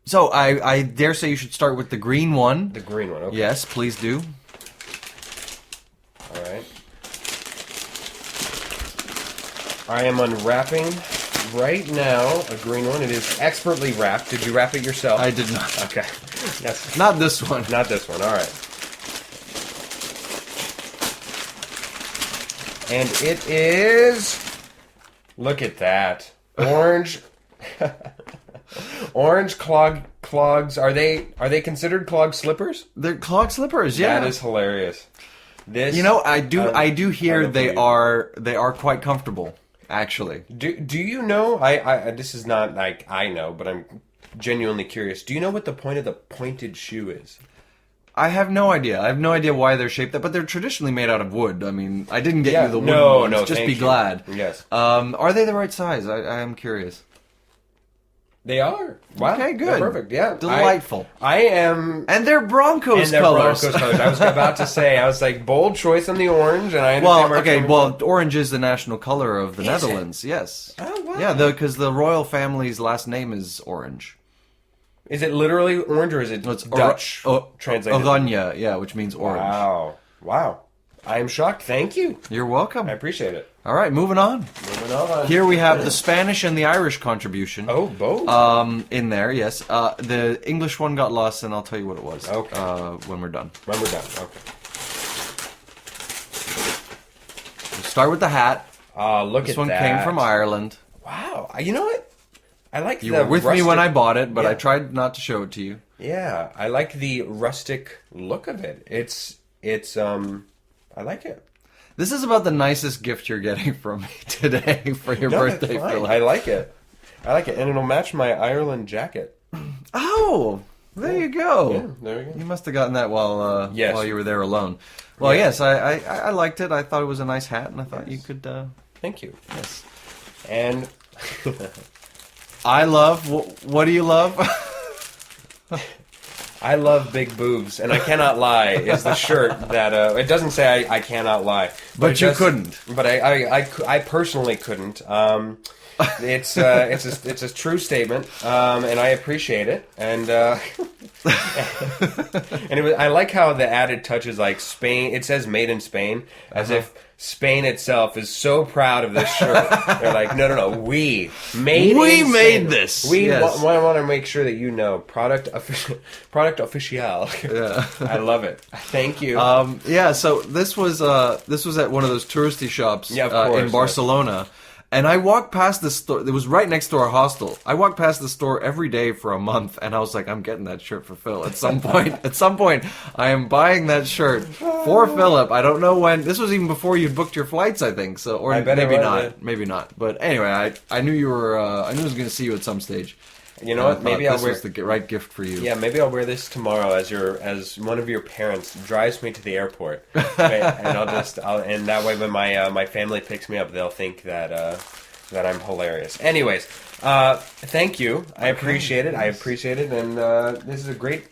So I dare say you should start with the green one. The green one, okay. Yes, please do. All right. I am unwrapping right now a green one. It is expertly wrapped. Did you wrap it yourself? I did not. Okay. Yes. Not this one. Not this one. All right. And it is... Look at that. Orange... Orange clogs. Are they considered clog slippers? They're clog slippers, yeah. That is hilarious. This I do hear they are quite comfortable, actually. Do you know? I this is not like I know, but I'm genuinely curious. Do you know what the point of the pointed shoe is? I have no idea. I have no idea why they're shaped that, but they're traditionally made out of wood. I mean, I didn't get you the wooden ones. No, just thank be you. glad. Yes. Are they the right size? I am curious. They are. Wow. Okay, good. They're perfect. Yeah. Delightful. I am. And they're Broncos colors. Broncos colors. I was about to say. I was like, bold choice on the orange, and I understand where it's coming from. Orange is the national color of the Netherlands. It? Yes. Oh wow. Yeah, because the royal family's last name is Orange. Is it literally orange, or is it Dutch translated? Oranje, yeah, which means orange. Wow. I am shocked. Thank you. You're welcome. I appreciate it. All right, moving on. Moving on. Here we have the Spanish and the Irish contribution. Oh, both. In there, yes. The English one got lost, and I'll tell you what it was. Okay. When we're done. When we're done. Okay. We'll start with the hat. Look this at one that. came from Ireland. Wow. You know what? I like you were with me when I bought it, but I tried not to show it to you. Yeah, I like the rustic look of it. It's I like it. This is about the nicest gift you're getting from me today for your birthday. I like it. And it'll match my Ireland jacket. Oh, there you go. Yeah, there we go. You must have gotten that while you were there alone. Well, yes, I liked it. I thought it was a nice hat, and I thought you could. Thank you. Yes. And I love. What do you love? I love big boobs, and I cannot lie. Is the shirt that it doesn't say I cannot lie, but you couldn't. But I personally couldn't. It's a true statement, and I appreciate it. And and I like how the added touch is like Spain. It says "Made in Spain," as if Spain itself is so proud of this shirt. They're like, no, we made this. We want to make sure that you know product official. Yeah. I love it. Thank you. So this was at one of those touristy shops of course, in Barcelona. And I walked past the store. It was right next to our hostel. I walked past the store every day for a month, and I was like, I'm getting that shirt for Phil. At some point, I am buying that shirt for Philip. I don't know when. This was even before you'd booked your flights, I think. So, or I bet maybe it was, not. yeah. Maybe not. But anyway, I knew you were. I knew I was going to see you at some stage. You know what? I Maybe thought I'll this wear. was the right gift for you. Yeah, maybe I'll wear this tomorrow as one of your parents drives me to the airport, and and that way when my family picks me up, they'll think that I'm hilarious. Anyways, thank you. I appreciate it. I appreciate it, and this is a great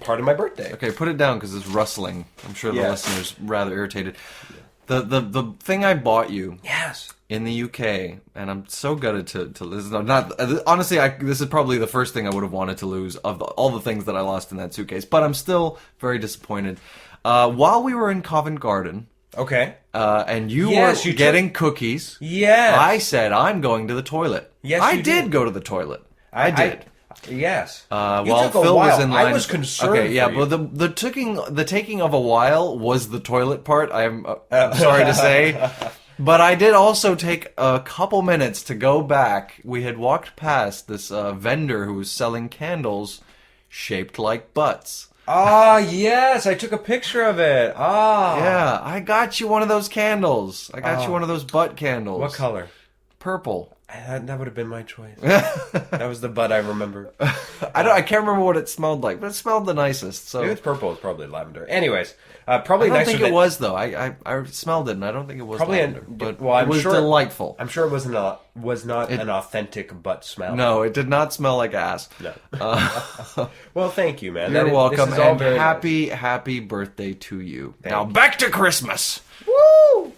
part of my birthday. Okay, put it down because it's rustling. I'm sure the Yeah. listener's rather irritated. The thing I bought you Yes. in the UK, and I'm so gutted to lose. Not honestly, this is probably the first thing I would have wanted to lose of all the things that I lost in that suitcase. But I'm still very disappointed. While we were in Covent Garden, Okay. and you Yes, were you getting cookies, Yes. I said I'm going to the toilet. Yes, I you did did. go to the toilet. I did. Yes. You While took a Phil while. was in line, I was concerned. Okay, yeah, for you. but the taking of a while was the toilet part. I'm sorry to say, but I did also take a couple minutes to go back. We had walked past this vendor who was selling candles shaped like butts. Ah, yes, I took a picture of it. Ah. Yeah, I got you one of those candles. I got you one of those butt candles. What color? Purple. That would have been my choice. That was the bud I remember. I can't remember what it smelled like, but it smelled the nicest. So If it's purple, it's probably lavender. Anyways, I probably don't nicer think than, it was though. I smelled it, and I don't think it was Probably lavender, but well, it I'm was sure, delightful. I'm sure it was not an authentic butt smell. No, it did not smell like ass. No. Well, thank you, man. You're welcome, This is all and very happy birthday to you. Now you. back to Christmas. Woo!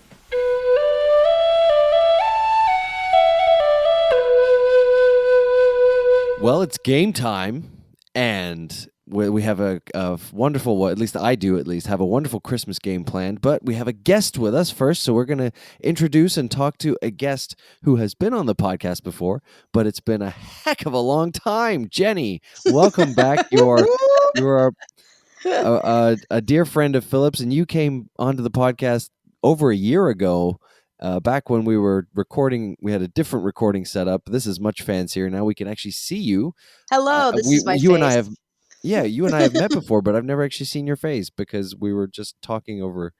Well, it's game time, and we have a wonderful, well, at least I do at least, have a wonderful Christmas game planned, but we have a guest with us first, so we're going to introduce and talk to a guest who has been on the podcast before, but it's been a heck of a long time. Jenny, welcome back. You're a dear friend of Philip's, and you came onto the podcast over a year ago. Back when we were recording, we had a different recording setup. This is much fancier. Now we can actually see you. Hello, this is my you face. and I have, you and I have met before, but I've never actually seen your face because we were just talking over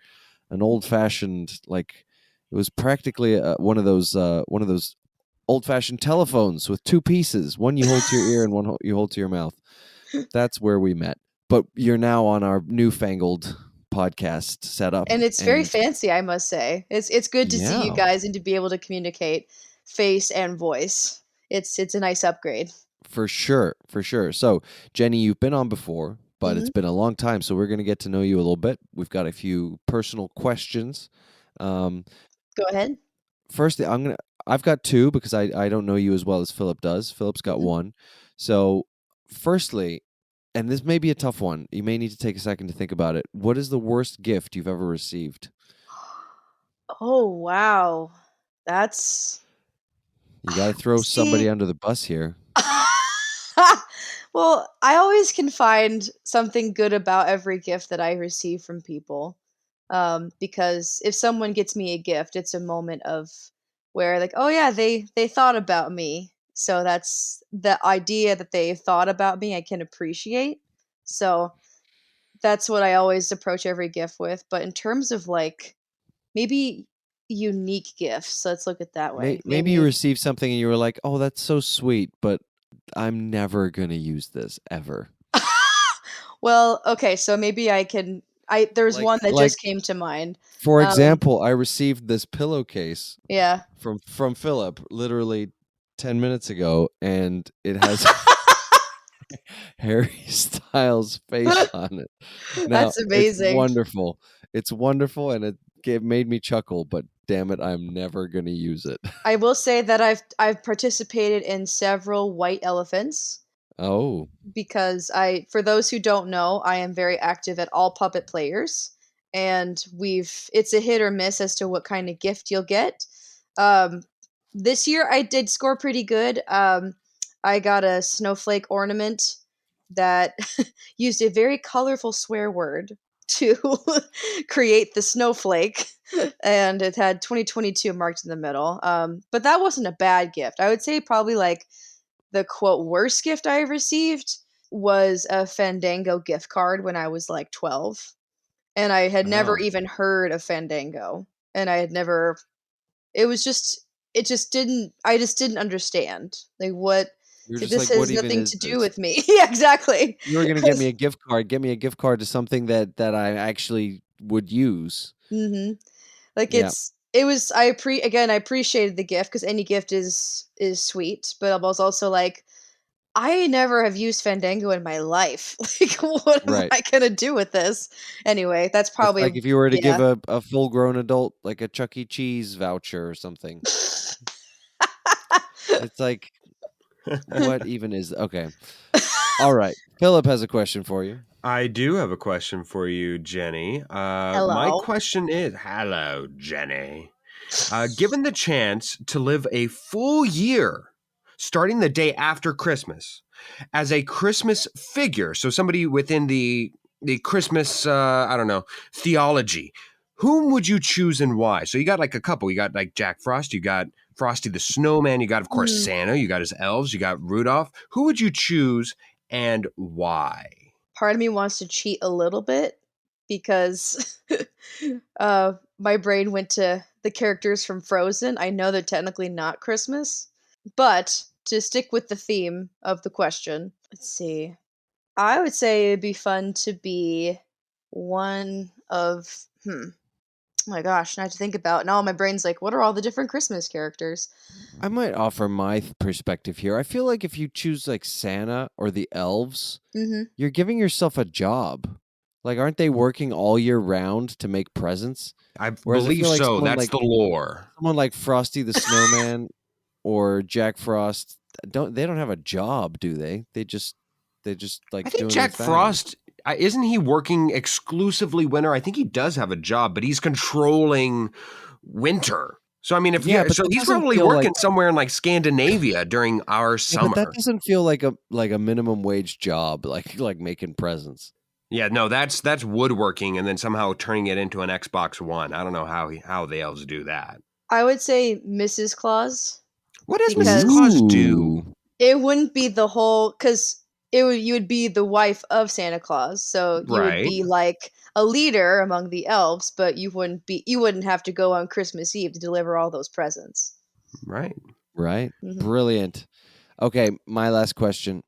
an old-fashioned, like it was practically one of those old-fashioned telephones with two pieces. One you hold to your ear and one you hold to your mouth. That's where we met. But you're now on our newfangled podcast setup, And it's very fancy, I must say. It's good to see you Yeah. guys and to be able to communicate face and voice. It's a nice upgrade. For sure. So, Jenny, you've been on before, but it's been a long time, so we're going to get to know you a little bit. We've got a few personal questions. Go ahead. First, I've got two because I don't know you as well as Philip does. Philip's got one. So, firstly, and this may be a tough one. You may need to take a second to think about it. What is the worst gift you've ever received? Oh, wow. That's You got to throw somebody See- under the bus here. Well, I always can find something good about every gift that I receive from people. Because if someone gets me a gift, it's a moment of where like, oh yeah, they thought about me. So that's the idea that they thought about me I can appreciate. So that's what I always approach every gift with. But in terms of like maybe unique gifts, let's look at that way. Maybe you received something and you were like, "Oh, that's so sweet, but I'm never going to use this ever." Well, okay, so maybe there's one that Like- just came to mind. For example, I received this pillowcase Yeah. from Philip literally 10 minutes ago, and it has Harry Styles' face on it. Now, That's amazing. It's wonderful, and it made me chuckle, but damn it, I'm never going to use it. I will say that I've participated in several white elephants Oh, because for those who don't know, I am very active at All Puppet Players, and it's a hit or miss as to what kind of gift you'll get. This year I did score pretty good. I got a snowflake ornament that used a very colorful swear word. to create the snowflake, and it had 2022 marked in the middle. But that wasn't a bad gift. I would say probably like the quote worst gift I received was a Fandango gift card when I was like 12, and I had never Oh, even heard of Fandango, and I had never. It was just. It just didn't. I just didn't understand like what. You're Like, just this like, what has even nothing is to do this? with me. Yeah, exactly. You were gonna get me a gift card. Get me a gift card to something that I actually would use. hmm Like Yeah, it was I appreciated the gift because any gift is sweet, but I was also like I never have used Fandango in my life. Like what am right. I gonna do with this? Anyway, that's It's probably like if you were to give yeah. a full grown adult like a Chuck E. Cheese voucher or something. It's like, what even is okay? All right, Philip has a question for you. I do have a question for you, Jenny. My Hello. question is, hello, Jenny. Given the chance to live a full year, starting the day after Christmas, as a Christmas figure, so somebody within the Christmas, I don't know, theology, whom would you choose and why? So you got like a couple. You got like Jack Frost, you got Frosty the Snowman, you got of course Hmm. Santa, you got his elves, you got Rudolph. Who would you choose and why? Part of me wants to cheat a little bit because my brain went to the characters from Frozen. I know they're technically not Christmas, but to stick with the theme of the question, let's see. I would say it'd be fun to be one of oh my gosh, now I have to think about now my brain's like, what are all the different Christmas characters? I might offer my perspective here. I feel like if you choose like Santa or the elves, Mm-hmm. you're giving yourself a job. Like, aren't they working all year round to make presents? I Whereas I believe feel like so. That's the lore. someone like Frosty the Snowman or Jack Frost don't have a job, do they? They just I like think doing their Jack thing. Frost, isn't he working exclusively winter? I think he does have a job, but he's controlling winter. So I mean, if Yeah, he, but so that he's doesn't probably feel like working somewhere in like Scandinavia during our yeah, but that summer. doesn't feel like a minimum wage job, like making presents. Yeah, no, that's woodworking, and then somehow turning it into an Xbox One. I don't know how the elves do that. I would say Mrs. Claus What does Mrs. because Claus do? Ooh. it wouldn't be the whole because you would be the wife of Santa Claus, so you would Right, be like a leader among the elves, but you wouldn't have to go on Christmas Eve to deliver all those presents. right. Right? Hmm Brilliant. Okay, my last question.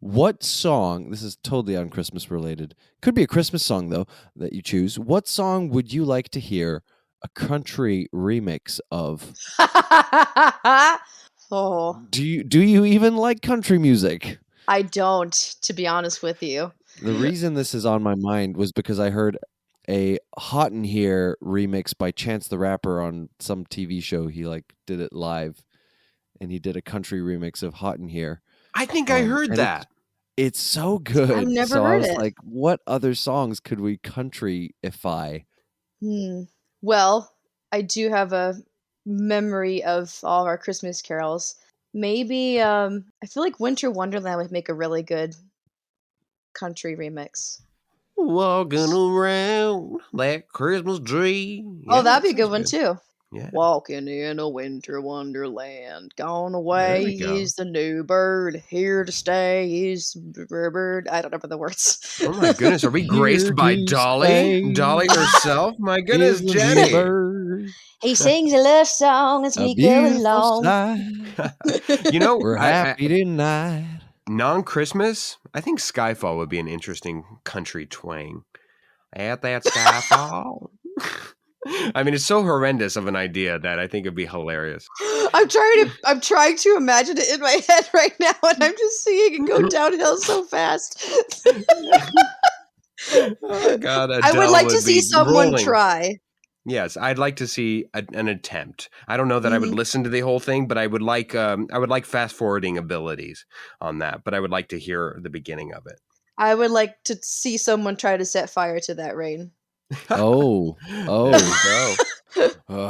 What song, this is totally on Christmas related, could be a Christmas song though that you choose. What song would you like to hear a country remix of? Oh, Do you even like country music? I don't, to be honest with you. The reason this is on my mind was because I heard a Hot in Here remix by Chance the Rapper on some TV show. He like did it live and he did a country remix of Hot in Here. I think I heard And that. it's so I've good. never So I heard was it. like, what other songs could we countryify? Hmm. Well, I do have a memory of all of our Christmas carols. Maybe I feel like Winter Wonderland would make a really good country remix. Walking around that Christmas tree. Oh, Yeah, that'd that be a good sounds one good. too. Yeah, Walking in a winter wonderland, gone there away we go. is the new bird, here to stay is the bird. I don't remember the words. Oh my goodness, are we Here graced by to Dolly? stay Dolly herself? My is goodness, the new Jenny. bird, He sings a love song as a we go beautiful along. sight. You know, We're I happy tonight. non-Christmas, I think Skyfall would be an interesting country twang. At that Skyfall. I mean, it's so horrendous of an idea that I think it'd be hilarious. I'm trying to imagine it in my head right now, and I'm just seeing it go downhill so fast. Oh God, I would Adele like to would see be someone rolling. try. Yes, I'd like to see an attempt. I don't know that I would Mhm. listen to the whole thing, but I would like fast forwarding abilities on that. But I would like to hear the beginning of it. I would like to see someone try to set fire to that rain. Oh, There we oh. go.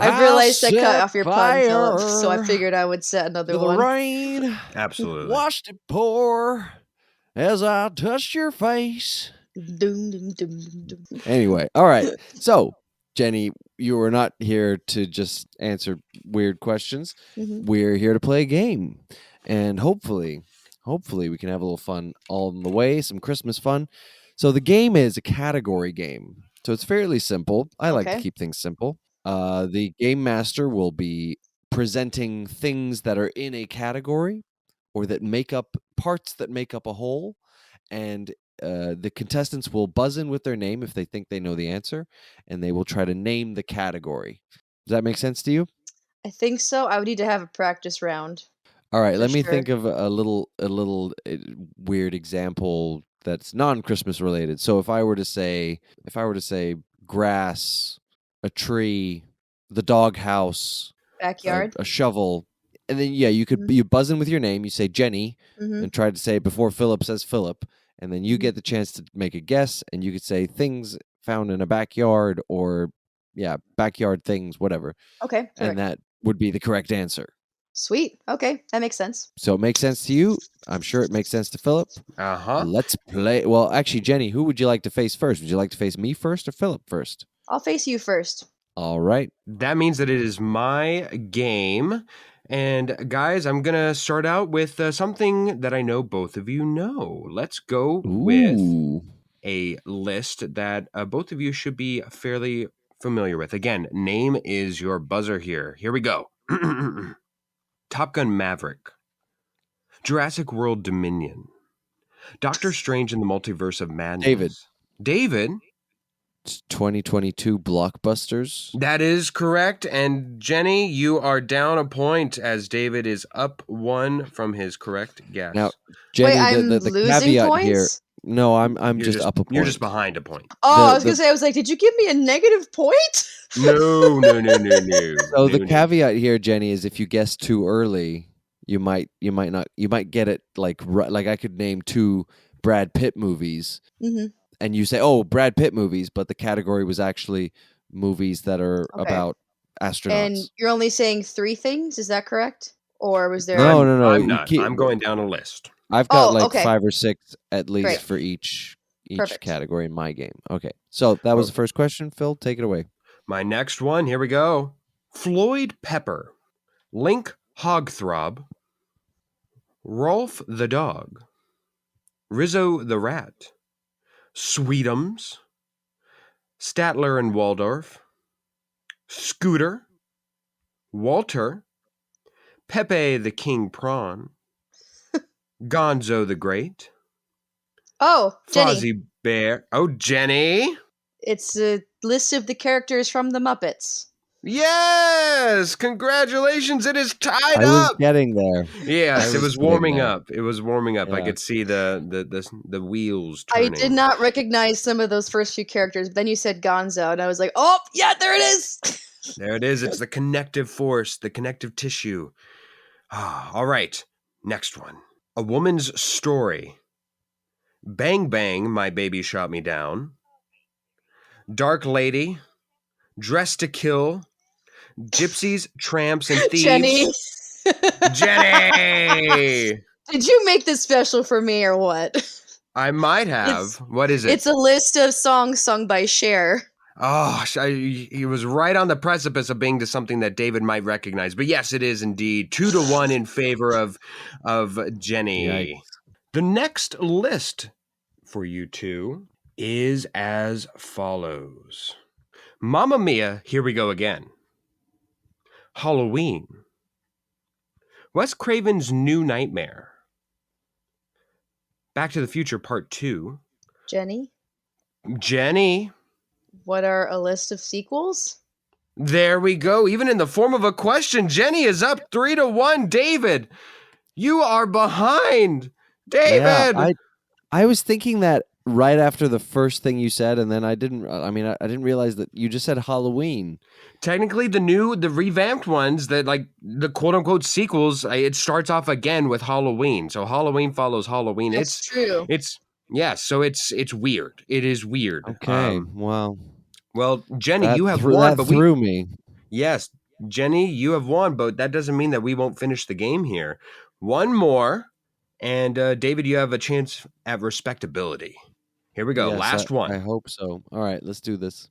I I'll realized I cut set off your pun, Philip, so I fire figured I would set another to the one. rain. Absolutely. Watched it pour as I touched your face. Doom, doom, doom, doom, doom. Anyway, all right. So, Jenny, you were not here to just answer weird questions. Mhm. We're here to play a game. And hopefully we can have a little fun all in the way, some Christmas fun. So the game is a category game. So it's fairly simple. I like to Okay. keep things simple. The game master will be presenting things that are in a category or that make up parts that make up a whole, and the contestants will buzz in with their name if they think they know the answer, and they will try to name the category. Does that make sense to you? I think so. I would need to have a practice round All right, for let me think sure. of a little weird example that's non-Christmas related. So if I were to say grass, a tree, the doghouse, Backyard. a shovel, and then yeah, you buzz in with your name. You say Jenny, Mm-hmm. and try to say it before Philip says Philip, and then you Mhm. get the chance to make a guess, and you could say things found in a backyard or yeah, backyard things, whatever, Okay, and perfect. that would be the correct answer. Sweet. Okay, that makes sense. So it makes sense to you. I'm sure it makes sense to Philip. Uh-huh. Let's play. Well, actually, Jenny, who would you like to face first? Would you like to face me first or Philip first? I'll face you first. All right. That means that it is my game. And guys, I'm going to start out with something that I know both of you know. Let's go with Ooh. a list that both of you should be fairly familiar with. Again, name is your buzzer here. Here we go. Top Gun Maverick, Jurassic World Dominion, Doctor Strange in the Multiverse of David. Madness. David, It's 2022 blockbusters. that is correct. And Jenny, you are down a point as David is up one from his correct guess. Now, Jenny, Wait, I'm the losing caveat here. points? No, I'm just up a point. You're just behind a point. Oh, I was The gonna say, I was like, did you give me a negative point? No. so the No. caveat here, Jenny, is if you guess too early, you might get it like like I could name two Brad Pitt movies, Mm-hmm. and you say, "Oh, Brad Pitt movies," but the category was actually movies that are Okay. about And astronauts. you're only saying 3 things, is that correct? Or was there No. I'm You not. keep. I'm going down a list. I've got Oh, like okay. 5 or 6 at least Great. for each Perfect. category in my game. Okay, so that was the first question. Phil, take it away. My next one, here we go. Floyd Pepper, Link Hogthrob, Rolf the Dog, Rizzo the Rat, Sweetums, Statler and Waldorf, Scooter, Walter, Pepe the King Prawn, Gonzo the Great, Oh, Jenny. Fozzie Bear. Oh, Jenny. It's a list of the characters from the Muppets. Yes! Congratulations! It is tied I was up. getting there. Yes, I it was getting warming there. up. It was warming up. I Yeah. could see the wheels I turning. did not recognize some of those first few characters, but then you said Gonzo, and I was like, oh, yeah, there it is! There it is. It's the connective force, the connective tissue. All right. Next one. A Woman's Story. Bang Bang, My Baby Shot Me Down. Dark Lady. Dressed to Kill. Gypsies, Tramps, and Jenny! Thieves. Jenny! Did you make this special for me or what? I might have. What is it? It's a list of songs sung by Cher. Oh, he was right on the precipice of being to something that David might recognize. But yes, it is indeed 2-1 in favor of Jenny. Yikes. The next list for you two is as follows. Mamma Mia, Here We Go Again. Halloween. Wes Craven's New Nightmare. Back to the Future Part 2. Jenny, Jenny. what are a list of sequels? There we go. Even in the form of a question, Jenny is up 3-1. David, you are behind. David. Yeah, I was thinking that right after the first thing you said, and then I didn't. I didn't realize that you just said Halloween. Technically, the revamped ones, that like the quote unquote sequels, it starts off again with Halloween. So Halloween follows Halloween. That's true. So it's weird. It is weird. Okay, Well, Jenny, that you have won, but threw me. Yes, Jenny, you have won, but that doesn't mean that we won't finish the game here. One more, and David, you have a chance at respectability. Here we go. Yes, Last I one. hope so. All right, let's do this.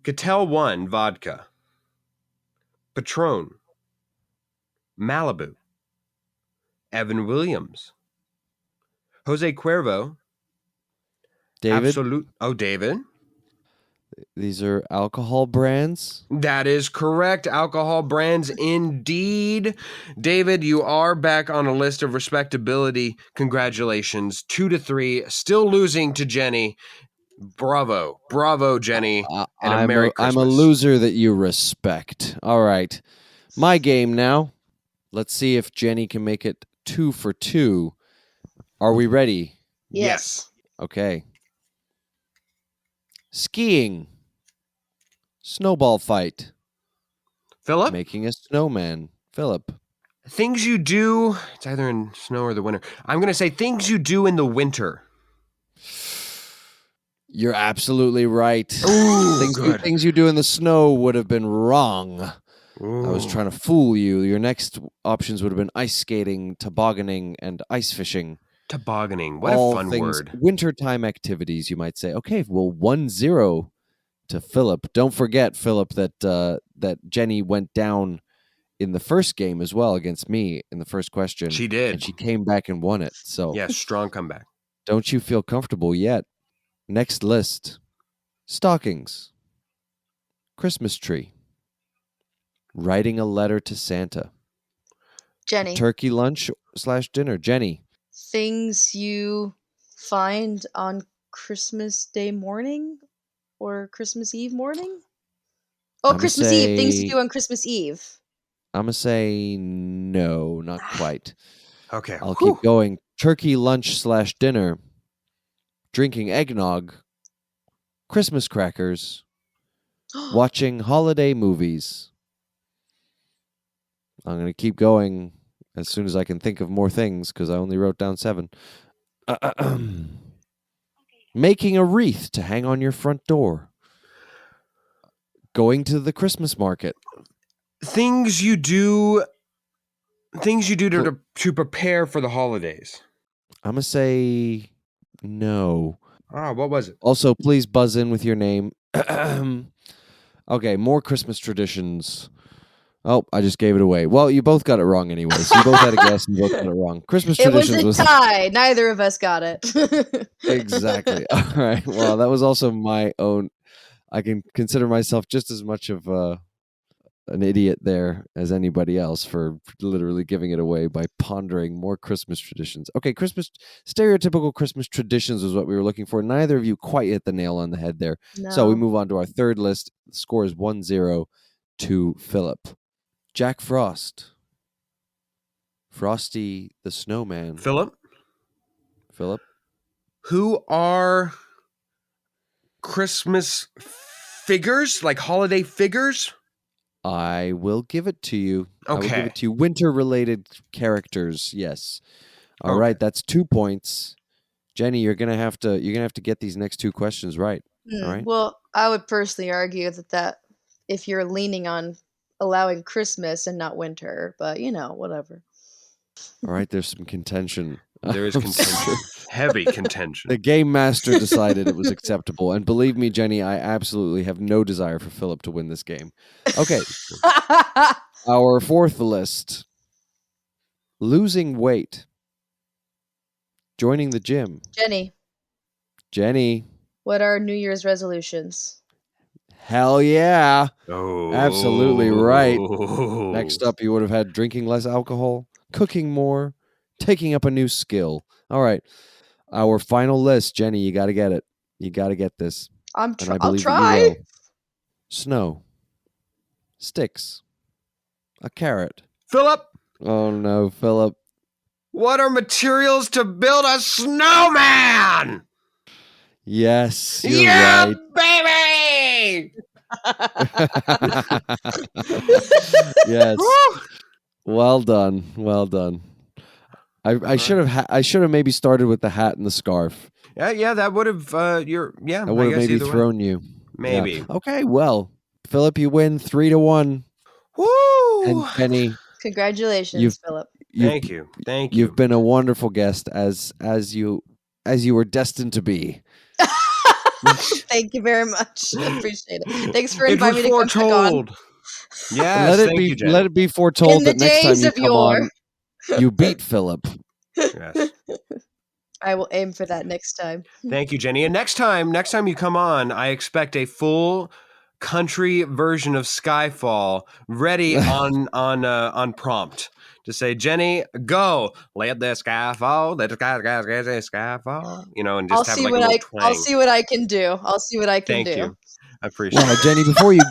Cattell 1 vodka. Patron. Malibu. Evan Williams. Jose Cuervo. David, Absolute. Oh, David. these are alcohol brands. That is correct. Alcohol brands indeed. David, you are back on a list of respectability. Congratulations. 2-3. Still losing to Jenny. Bravo. Bravo, Jenny. And a Merry I'm a Christmas. loser that you respect. All right. My game now. Let's see if Jenny can make it 2 for 2. Are we ready? Yes. Okay. Skiing. Snowball fight. Philip? Making a snowman. Philip. Things you do. It's either in snow or the winter. I'm going to say things you do in the winter. You're absolutely right. Ooh, good. Things you do in the snow would have been wrong. Ooh. I was trying to fool you. Your next options would have been ice skating, tobogganing, and ice fishing. Tobogganing. What All a fun things word. wintertime activities, you might say. Okay, well, 1-0 to Philip. Don't forget, Philip, that Jenny went down in the first game as well against me in the first question. She did. And she came back and won it. So Yes, strong comeback. don't you feel comfortable yet? Next list. Stockings. Christmas tree. Writing a letter to Santa. Jenny, Turkey lunch / dinner. Jenny. things you find on Christmas Day morning or Christmas Eve morning? Oh, I'ma Christmas Eve. Things you say do on Christmas Eve. I'm gonna say no, not quite. Okay. I'll Whew. keep going. Turkey lunch / dinner. Drinking eggnog. Christmas crackers. Watching holiday movies. I'm going to keep going as soon as I can think of more things because I only wrote down 7. Making a wreath to hang on your front door. Going to the Christmas market. Things you do to prepare for the holidays. I'm going to say no. What was it? Also, please buzz in with your name. Okay, more Christmas traditions. Oh, I just gave it away. Well, you both got it wrong anyway. So you both had a guess and you both got it wrong. Christmas It was traditions a tie. Neither of us got it. Exactly. All right. Well, that was also my own. I can consider myself just as much of an idiot there as anybody else for literally giving it away by pondering more Christmas traditions. Okay, stereotypical Christmas traditions was what we were looking for. Neither of you quite hit the nail on the head there. No. So we move on to our third list. The score is 1-0 to Philip. Jack Frost. Frosty the Snowman. Philip? Who are Christmas figures, like holiday figures? I will give it to you. Okay. I will give it to you. Winter-related characters, yes. All right, that's 2 points. Jenny, you're gonna have to get these next 2 questions right. All right. Well, I would personally argue that if you're leaning on allowing Christmas and not winter, but whatever. All right. There's some contention. There is contention. Heavy contention. The game master decided it was acceptable, and believe me, Jenny, I absolutely have no desire for Philip to win this game. Okay. Our fourth list. Losing weight. Joining the gym. Jenny. What are New Year's resolutions? Hell yeah. Oh. Absolutely right. Next up, you would have had drinking less alcohol, cooking more, taking up a new skill. All right. Our final list, Jenny, you got to get it. You got to get this. I'll that you try. will. Snow. Sticks. A carrot. Philip. Oh no, Philip. What are materials to build a snowman? Yes, you're right. Baby! Yes. Well done. Well done. I should have maybe started with the hat and the scarf. Yeah, that would have I would have maybe thrown you. Maybe. Yeah. Okay, well, Philip, you win 3-1. Woo! And Penny, congratulations, Philip. Thank you. You've been a wonderful guest as you were destined to be. Thank you very much. Appreciate it. Thanks for It was inviting me to come pick on. foretold. Yes, thank you, Jenny. Let it be In foretold the that next time days you of come yore. on, you beat Philip. Yes. I will aim for that next time. Thank you, Jenny. And next time you come on, I expect a full country version of Skyfall ready on prompt to say, Jenny, go, let the sky fall, let the sky fall, and I'll just have see like a what little I'll twang. see what I can do. I'll see what I can Thank do. you. I appreciate Well, it. Jenny, before you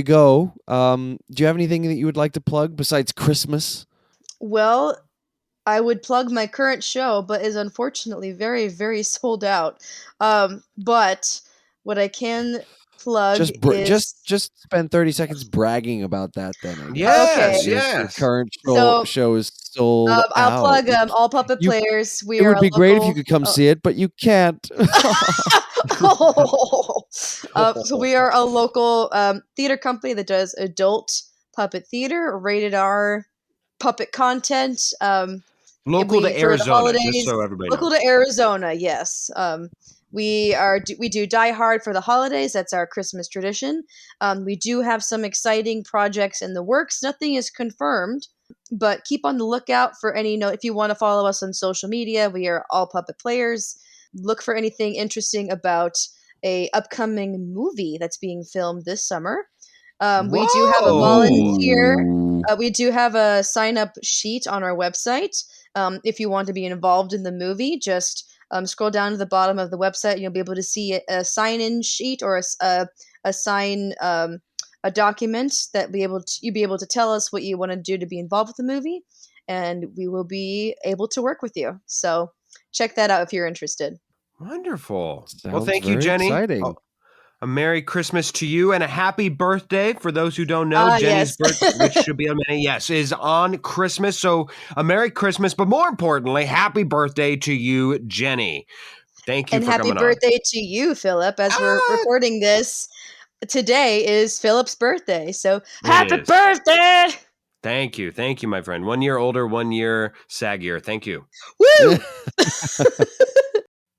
go, do you have anything that you would like to plug besides Christmas? Well, I would plug my current show, but is unfortunately very, very sold out. But what I can plug is Just spend 30 seconds bragging about that then, I guess. That Yes, okay. your yes. current So show is sold I'll out. plug All Puppet You Players. We It are would a be great if you local. could come see it, but you can't. So we are a local theater company that does adult puppet theater, rated R puppet content. Local We to for the Arizona, just holidays, so everybody local knows. to Arizona. Yes, we do Die Hard for the holidays. That's our Christmas tradition. We do have some exciting projects in the works. Nothing is confirmed, but keep on the lookout for any. If you want to follow us on social media, we are All Puppet Players. Look for anything interesting about a upcoming movie that's being filmed this summer. We do have a Whoa! volunteer. Ooh. We do have a sign up sheet on our website. If you want to be involved in the movie, just scroll down to the bottom of the website and you'll be able to see a sign in sheet or a sign a document that you'll be able to tell us what you want to do to be involved with the movie, and we will be able to work with you. So check that out if you're interested. Wonderful. Well, Sounds thank you, very Jenny. exciting. A Merry Christmas to you and a happy birthday. For those who don't know, Jenny's Yes. birthday, which should be a minute, yes, is on Christmas. So a Merry Christmas, but more importantly, happy birthday to you, Jenny. Thank you And for happy coming on. birthday to you, Philip. As we're Ah, recording this, today is Philip's birthday. So it happy is. birthday! Thank you. Thank you, my friend. 1 year older, 1 year saggier. Thank you. Woo!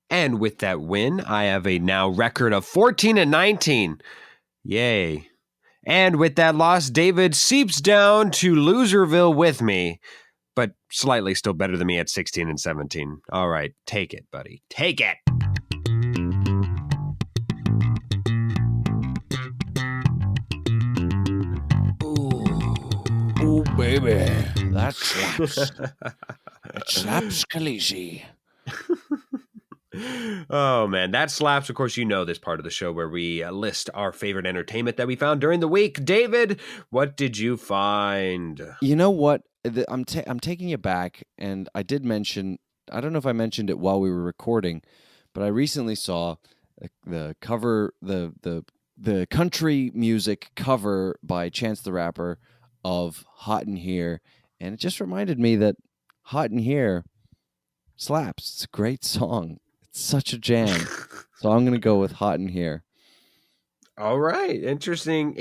And with that win, I have a now record of 14-19. Yay. And with that loss, David seeps down to Loserville with me, but slightly still better than me at 16-17. All right, take it, buddy. Take it. Ooh, baby. That slaps. It slaps Khaleesi. Oh, man, that slaps. Of course, you know this part of the show where we list our favorite entertainment that we found during the week. David, what did you find? You know what? I'm taking it back, and I did mention. I don't know if I mentioned it while we were recording, but I recently saw the cover, the country music cover by Chance the Rapper of "Hot in Here," and it just reminded me that "Hot in Here" slaps. It's a great song. It's such a jam. So I'm gonna go with "Hot in Here." All right, interesting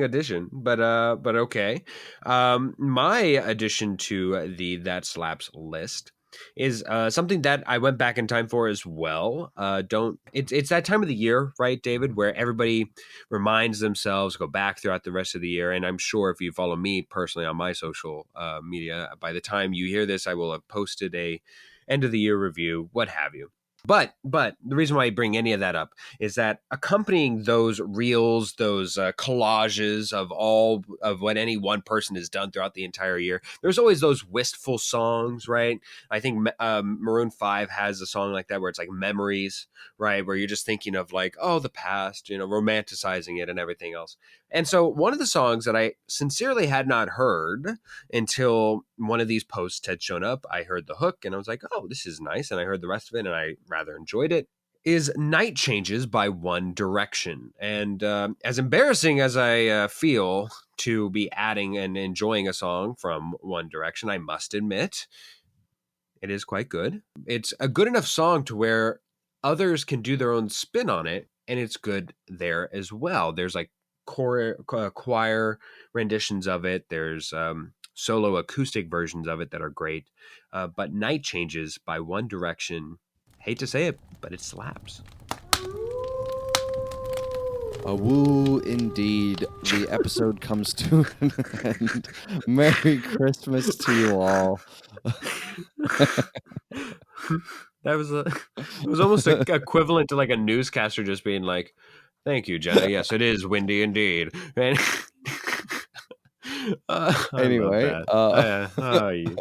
addition, but okay. My addition to the That Slaps list is something that I went back in time for as well. Don't it's that time of the year, right, David, where everybody reminds themselves, go back throughout the rest of the year, and I'm sure if you follow me personally on my social media, by the time you hear this, I will have posted a end of the year review, what have you. But the reason why I bring any of that up is that accompanying those reels, those collages of all of what any one person has done throughout the entire year, there's always those wistful songs, right? I think Maroon 5 has a song like that where it's like memories, right? Where you're just thinking of like, oh, the past, romanticizing it and everything else. And so one of the songs that I sincerely had not heard until one of these posts had shown up, I heard the hook and I was like, oh, this is nice. And I heard the rest of it and I rather enjoyed it. Is Night Changes by One Direction. And as embarrassing as I feel to be adding and enjoying a song from One Direction, I must admit it is quite good. It's a good enough song to where others can do their own spin on it, and it's good there as well. There's like choir renditions of it. There's solo acoustic versions of it that are great. But Night Changes by One Direction, hate to say it, but it slaps. A woo indeed. The episode comes to an end. Merry Christmas to you all. That was it was almost equivalent to like a newscaster just being like, "Thank you, Jenna. Yes, it is windy indeed." And I Anyway, love that.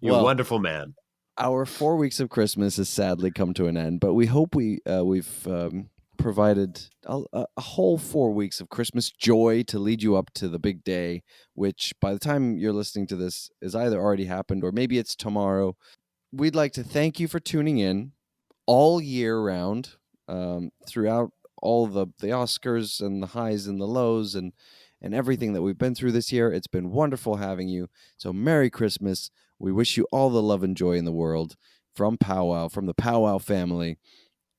You well, wonderful man. our 4 weeks of Christmas has sadly come to an end, but we hope we've provided a whole 4 weeks of Christmas joy to lead you up to the big day, which by the time you're listening to this is either already happened or maybe it's tomorrow. We'd like to thank you for tuning in all year round, throughout all the Oscars and the highs and the lows and everything that we've been through this year. It's been wonderful having you. So Merry Christmas. We wish you all the love and joy in the world from Powwow, from the Powwow family.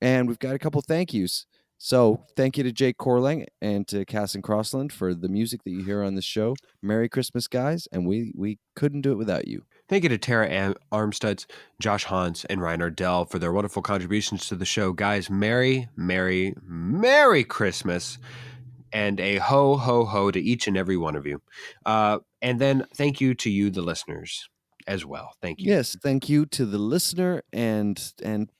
And we've got a couple thank yous. So thank you to Jake Corlang and to Cass and Crossland for the music that you hear on this show. Merry Christmas, guys, and we couldn't do it without you. Thank you to Tara Armstuds, Josh Hans, and Ryan Ardell for their wonderful contributions to the show. Guys, Merry, Merry, Merry Christmas, and a ho, ho, ho to each and every one of you. And then thank you to you, the listeners, as well. Thank you. Yes, thank you to the listener, and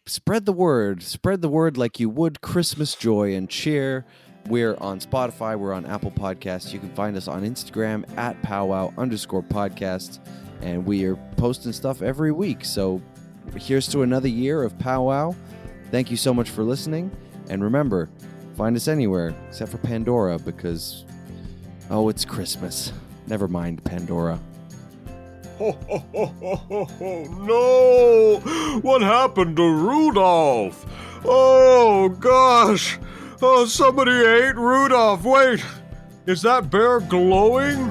spread the word. Spread the word like you would Christmas joy and cheer. We're on Spotify. We're on Apple Podcasts. You can find us on Instagram at powwow_podcast. And we are posting stuff every week. So here's to another year of Powwow. Thank you so much for listening. And remember, find us anywhere except for Pandora because, it's Christmas. Never mind Pandora. Ho, ho, ho, ho, ho, ho, no! What happened to Rudolph? Oh, gosh! Oh, somebody ate Rudolph. Wait, is that bear glowing?